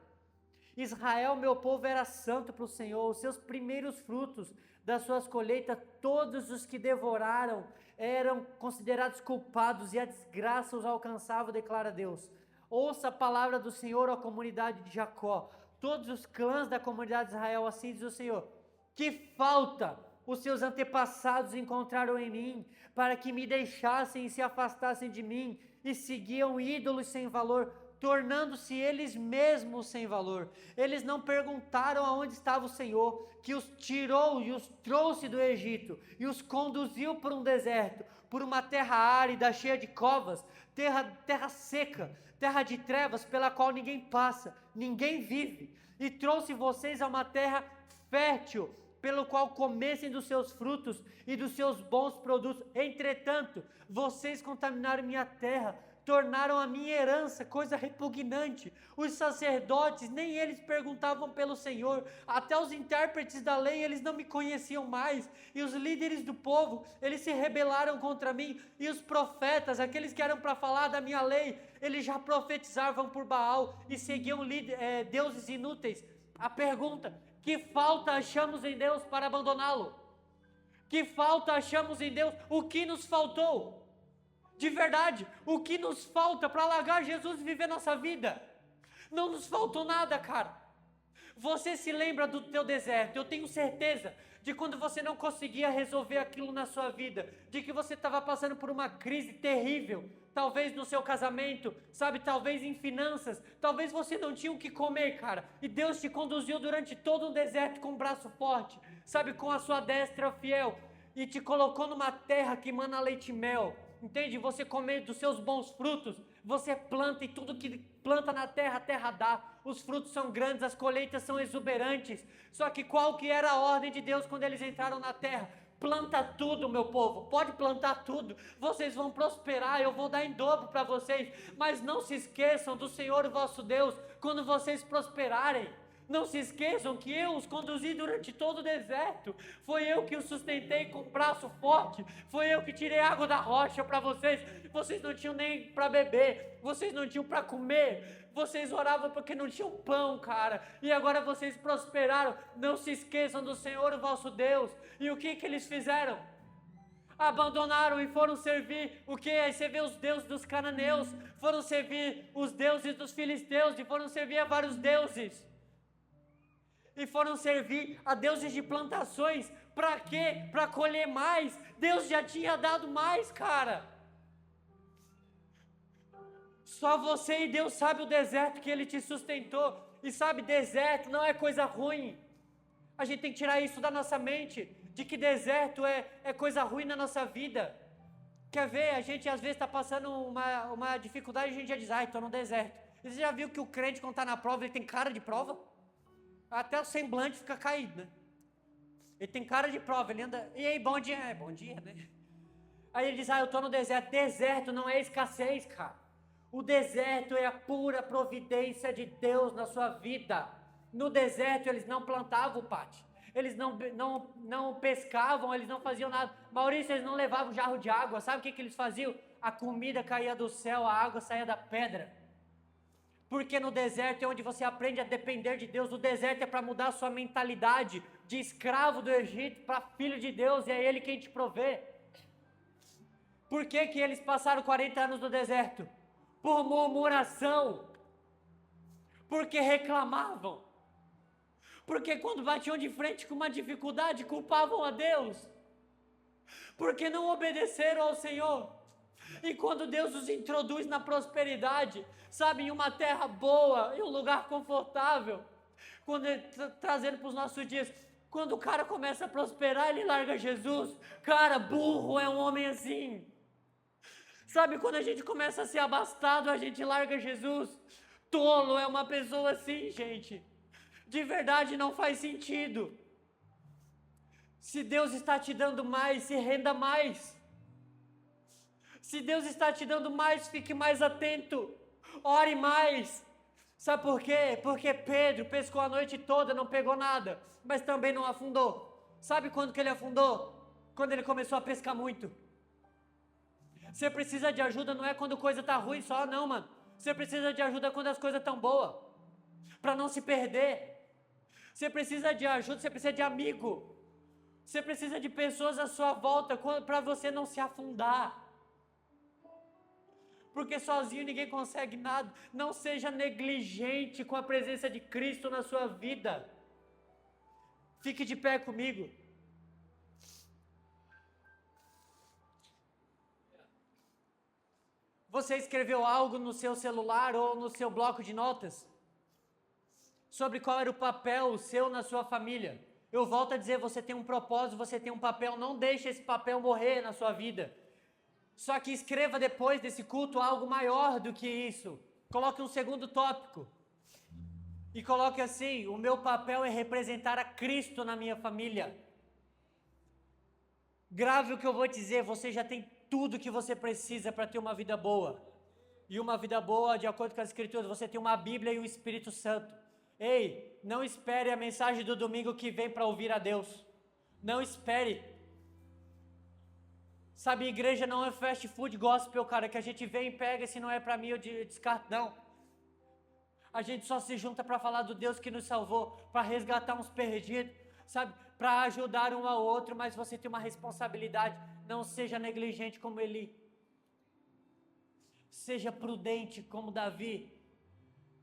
Israel, meu povo, era santo para o Senhor, os seus primeiros frutos das suas colheitas, todos os que devoraram eram considerados culpados e a desgraça os alcançava, declara Deus. Ouça a palavra do Senhor, ó comunidade de Jacó, todos os clãs da comunidade de Israel, assim diz o Senhor, que falta os seus antepassados encontraram em mim, para que me deixassem e se afastassem de mim, e seguiam ídolos sem valor, tornando-se eles mesmos sem valor. Eles não perguntaram aonde estava o Senhor, que os tirou e os trouxe do Egito, e os conduziu por um deserto, por uma terra árida, cheia de covas, terra seca, terra de trevas, pela qual ninguém passa, ninguém vive, e trouxe vocês a uma terra fértil, pelo qual comessem dos seus frutos e dos seus bons produtos. Entretanto, vocês contaminaram minha terra, tornaram a minha herança coisa repugnante. Os sacerdotes, nem eles perguntavam pelo Senhor, até os intérpretes da lei, eles não me conheciam mais, e os líderes do povo, eles se rebelaram contra mim, e os profetas, aqueles que eram para falar da minha lei, eles já profetizavam por Baal, e seguiam deuses inúteis. A pergunta, que falta achamos em Deus para abandoná-lo? Que falta achamos em Deus? O que nos faltou? De verdade, o que nos falta para largar Jesus e viver nossa vida? Não nos faltou nada, cara. Você se lembra do teu deserto, eu tenho certeza de quando você não conseguia resolver aquilo na sua vida, de que você estava passando por uma crise terrível, talvez no seu casamento, sabe, talvez em finanças, talvez você não tinha o que comer, cara, e Deus te conduziu durante todo um deserto com um braço forte, sabe, com a sua destra fiel, e te colocou numa terra que mana leite e mel. entende? Você come dos seus bons frutos, você planta e tudo que planta na terra, a terra dá. Os frutos são grandes, as colheitas são exuberantes. Só que qual que era a ordem de Deus quando eles entraram na terra? Planta tudo, meu povo, pode plantar tudo, vocês vão prosperar, eu vou dar em dobro para vocês, mas não se esqueçam do Senhor vosso Deus, quando vocês prosperarem. Não se esqueçam que eu os conduzi durante todo o deserto, foi eu que os sustentei com um braço forte, foi eu que tirei água da rocha para vocês, vocês não tinham nem para beber, vocês não tinham para comer, vocês oravam porque não tinham pão, cara, e agora vocês prosperaram. Não se esqueçam do Senhor o vosso Deus. E o que eles fizeram? Abandonaram e foram servir o que? Aí você vê os deuses dos cananeus, foram servir os deuses dos filisteus, e foram servir a vários deuses, e foram servir a deuses de plantações. Para quê? Para colher mais. Deus já tinha dado mais, cara. Só você e Deus sabe o deserto que Ele te sustentou. E sabe, deserto não é coisa ruim. A gente tem que tirar isso da nossa mente, de que deserto é coisa ruim na nossa vida. Quer ver? A gente às vezes está passando uma dificuldade e a gente já diz, estou no deserto. E você já viu que o crente, quando está na prova, ele tem cara de prova? Até o semblante fica caído, né? Ele tem cara de prova, ele anda, e aí, bom dia? Bom dia, né? Aí ele diz, eu estou no deserto. Deserto não é escassez, cara. O deserto é a pura providência de Deus na sua vida. No deserto eles não plantavam, Pati. Eles não pescavam, eles não faziam nada. Maurício, eles não levavam jarro de água. Sabe o que eles faziam? A comida caía do céu, a água saía da pedra. Porque no deserto é onde você aprende a depender de Deus. O deserto é para mudar a sua mentalidade de escravo do Egito para filho de Deus, e é Ele quem te provê. Por que que eles passaram 40 anos no deserto? Por murmuração. Porque reclamavam. Porque quando batiam de frente com uma dificuldade, culpavam a Deus. Porque não obedeceram ao Senhor. E quando Deus os introduz na prosperidade, sabe, em uma terra boa, em um lugar confortável, quando trazendo para os nossos dias, quando o cara começa a prosperar, ele larga Jesus. Cara, burro é um homem assim. Sabe, quando a gente começa a ser abastado, a gente larga Jesus. Tolo é uma pessoa assim, gente. De verdade não faz sentido. Se Deus está te dando mais, se renda mais. Se Deus está te dando mais, fique mais atento. Ore mais. Sabe por quê? Porque Pedro pescou a noite toda, não pegou nada, mas também não afundou. Sabe quando que ele afundou? Quando ele começou a pescar muito. Você precisa de ajuda, não é quando a coisa está ruim só, não, mano. Você precisa de ajuda quando as coisas estão boas, para não se perder. Você precisa de ajuda, você precisa de amigo. Você precisa de pessoas à sua volta para você não se afundar. Porque sozinho ninguém consegue nada. Não seja negligente com a presença de Cristo na sua vida. Fique de pé comigo. Você escreveu algo no seu celular ou no seu bloco de notas? Sobre qual era o papel seu na sua família? Eu volto a dizer, você tem um propósito, você tem um papel, não deixe esse papel morrer na sua vida. Só que escreva depois desse culto algo maior do que isso. Coloque um segundo tópico. E coloque assim, o meu papel é representar a Cristo na minha família. Grave o que eu vou te dizer, você já tem tudo que você precisa para ter uma vida boa. E uma vida boa, de acordo com as Escrituras, você tem uma Bíblia e o Espírito Santo. Ei, não espere a mensagem do domingo que vem para ouvir a Deus. Não espere. Sabe, igreja não é fast food gospel, cara, que a gente vem e pega, se não é para mim eu descarto, não. A gente só se junta para falar do Deus que nos salvou, para resgatar uns perdidos, sabe, para ajudar um ao outro, mas você tem uma responsabilidade, não seja negligente como Eli. Seja prudente como Davi.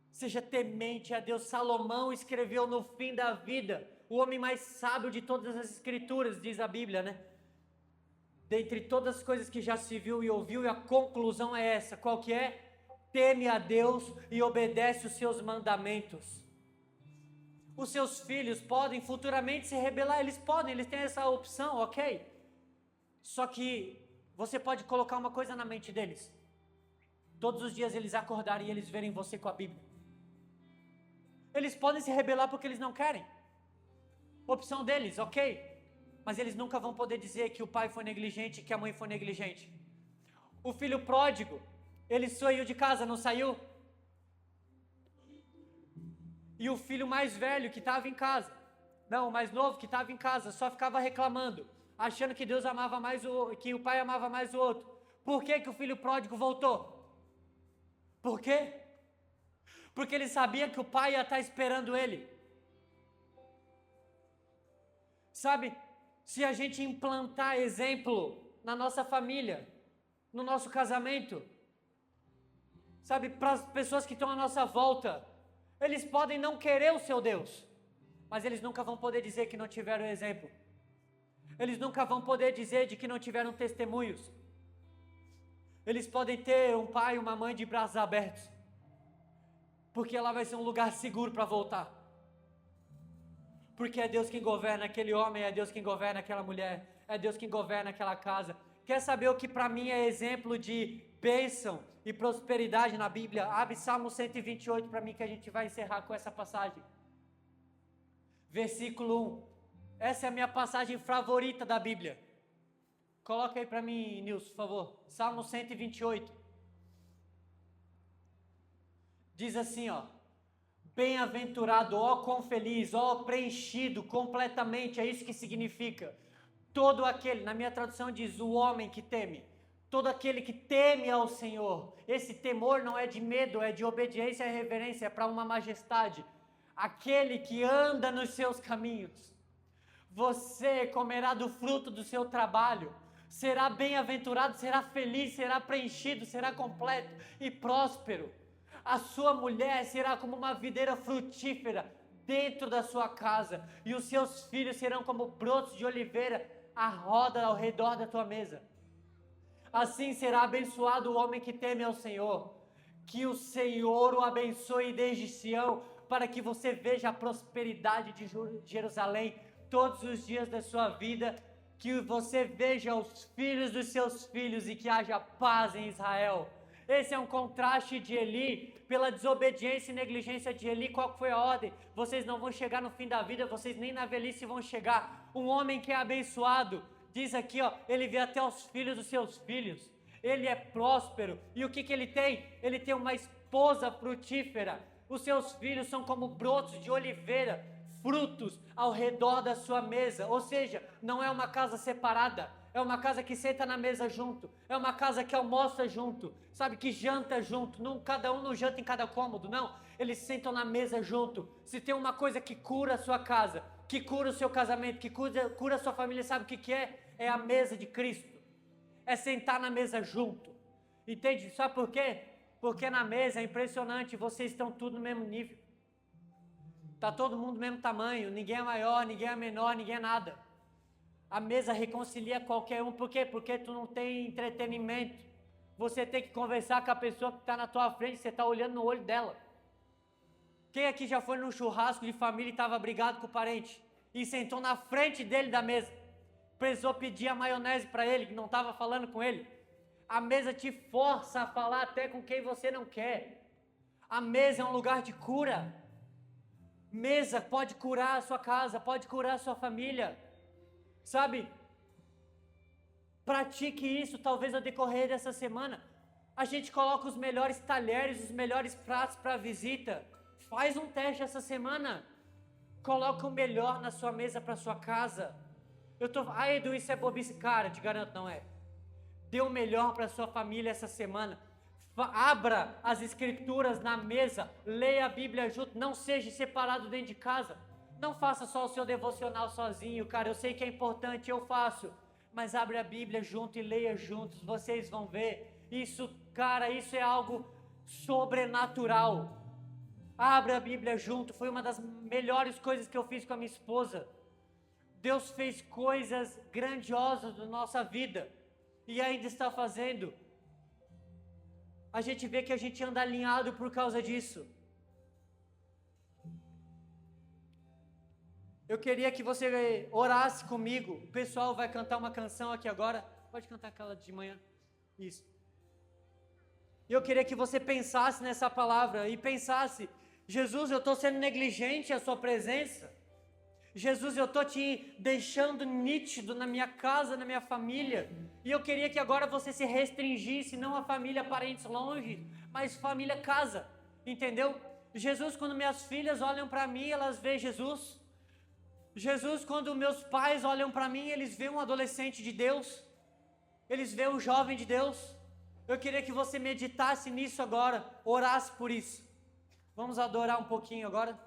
Seja temente a Deus. Salomão escreveu no fim da vida, o homem mais sábio de todas as Escrituras, diz a Bíblia, né? Dentre todas as coisas que já se viu e ouviu, e a conclusão é essa, qual que é? Teme a Deus e obedece os seus mandamentos. Os seus filhos podem futuramente se rebelar, eles podem, eles têm essa opção, ok? Só que Você pode colocar uma coisa na mente deles. Todos os dias eles acordarem e eles verem você com a Bíblia. Eles podem se rebelar porque eles não querem. Opção deles, ok. Mas eles nunca vão poder dizer que o pai foi negligente, que a mãe foi negligente. O filho pródigo, ele saiu de casa, não saiu? E o filho mais velho que estava em casa, não, o mais novo que estava em casa, só ficava reclamando, achando que Deus amava mais que o pai amava mais o outro. Por que que o filho pródigo voltou? Por quê? Porque ele sabia que o pai ia estar esperando ele. Sabe, se a gente implantar exemplo na nossa família, no nosso casamento, sabe, para as pessoas que estão à nossa volta, eles podem não querer o seu Deus, mas eles nunca vão poder dizer que não tiveram exemplo. Eles nunca vão poder dizer de que não tiveram testemunhos. Eles podem ter um pai e uma mãe de braços abertos, porque lá vai ser um lugar seguro para voltar. Porque é Deus quem governa aquele homem, é Deus quem governa aquela mulher, é Deus quem governa aquela casa. Quer saber o que para mim é exemplo de bênção e prosperidade na Bíblia? Abre Salmo 128 para mim que a gente vai encerrar com essa passagem. Versículo 1. Essa é a minha passagem favorita da Bíblia. Coloca aí para mim, Nilson, por favor. Salmo 128. Diz assim, ó. Bem-aventurado, ó quão feliz, ó preenchido completamente, é isso que significa. Todo aquele, na minha tradução diz, o homem que teme. Todo aquele que teme ao Senhor. Esse temor não é de medo, é de obediência e reverência, é para uma majestade. Aquele que anda nos seus caminhos. Você comerá do fruto do seu trabalho. Será bem-aventurado, será feliz, será preenchido, será completo e próspero. A sua mulher será como uma videira frutífera dentro da sua casa, e os seus filhos serão como brotos de oliveira à roda ao redor da tua mesa. Assim será abençoado o homem que teme ao Senhor. Que o Senhor o abençoe desde Sião, para que você veja a prosperidade de Jerusalém todos os dias da sua vida, que você veja os filhos dos seus filhos e que haja paz em Israel. Esse é um contraste de Eli, pela desobediência e negligência de Eli. Qual foi a ordem? Vocês não vão chegar no fim da vida, vocês nem na velhice vão chegar. Um homem que é abençoado, diz aqui, ó, ele vê até os filhos dos seus filhos. Ele é próspero. E o que ele tem? Ele tem uma esposa frutífera. Os seus filhos são como brotos de oliveira, frutos ao redor da sua mesa. Ou seja, não é uma casa separada. É uma casa que senta na mesa junto. É uma casa que almoça junto. Sabe, que janta junto. Não, cada um não janta em cada cômodo, não. Eles sentam na mesa junto. Se tem uma coisa que cura a sua casa, que cura o seu casamento, que cura a sua família, sabe o que é? É a mesa de Cristo. É sentar na mesa junto. Entende? Sabe por quê? Porque na mesa é impressionante, vocês estão tudo no mesmo nível. Está todo mundo do mesmo tamanho. Ninguém é maior, ninguém é menor, ninguém é nada. A mesa reconcilia qualquer um. Por quê? Porque tu não tem entretenimento. Você tem que conversar com a pessoa que está na tua frente, você está olhando no olho dela. Quem aqui já foi num churrasco de família e estava brigado com o parente? E sentou na frente dele da mesa. Precisou pedir a maionese para ele, que não estava falando com ele. A mesa te força a falar até com quem você não quer. A mesa é um lugar de cura. Mesa pode curar a sua casa, pode curar a sua família. Sabe, pratique isso, talvez ao decorrer dessa semana. A gente coloca os melhores talheres, os melhores pratos para a visita. Faz um teste essa semana. Coloca o melhor na sua mesa para sua casa. Edu, isso é bobice. Cara, te garanto, não é. Dê o melhor para sua família essa semana. Abra as escrituras na mesa, leia a Bíblia junto, não seja separado dentro de casa. Não faça só o seu devocional sozinho, cara, eu sei que é importante, eu faço. Mas abre a Bíblia junto e leia juntos, vocês vão ver. Isso, cara, isso é algo sobrenatural. Abre a Bíblia junto, foi uma das melhores coisas que eu fiz com a minha esposa. Deus fez coisas grandiosas na nossa vida e ainda está fazendo. A gente vê que a gente anda alinhado por causa disso. Eu queria que você orasse comigo. O pessoal vai cantar uma canção aqui agora. Pode cantar aquela de manhã. Isso. E eu queria que você pensasse nessa palavra e pensasse: Jesus, eu estou sendo negligente à sua presença. Jesus, eu estou te deixando nítido na minha casa, na minha família. E eu queria que agora você se restringisse, não a família, parentes longe, mas família, casa. Entendeu? Jesus, quando minhas filhas olham para mim, elas veem Jesus. Jesus, quando meus pais olham para mim, eles veem um adolescente de Deus. Eles veem um jovem de Deus. Eu queria que você meditasse nisso agora, orasse por isso. Vamos adorar um pouquinho agora.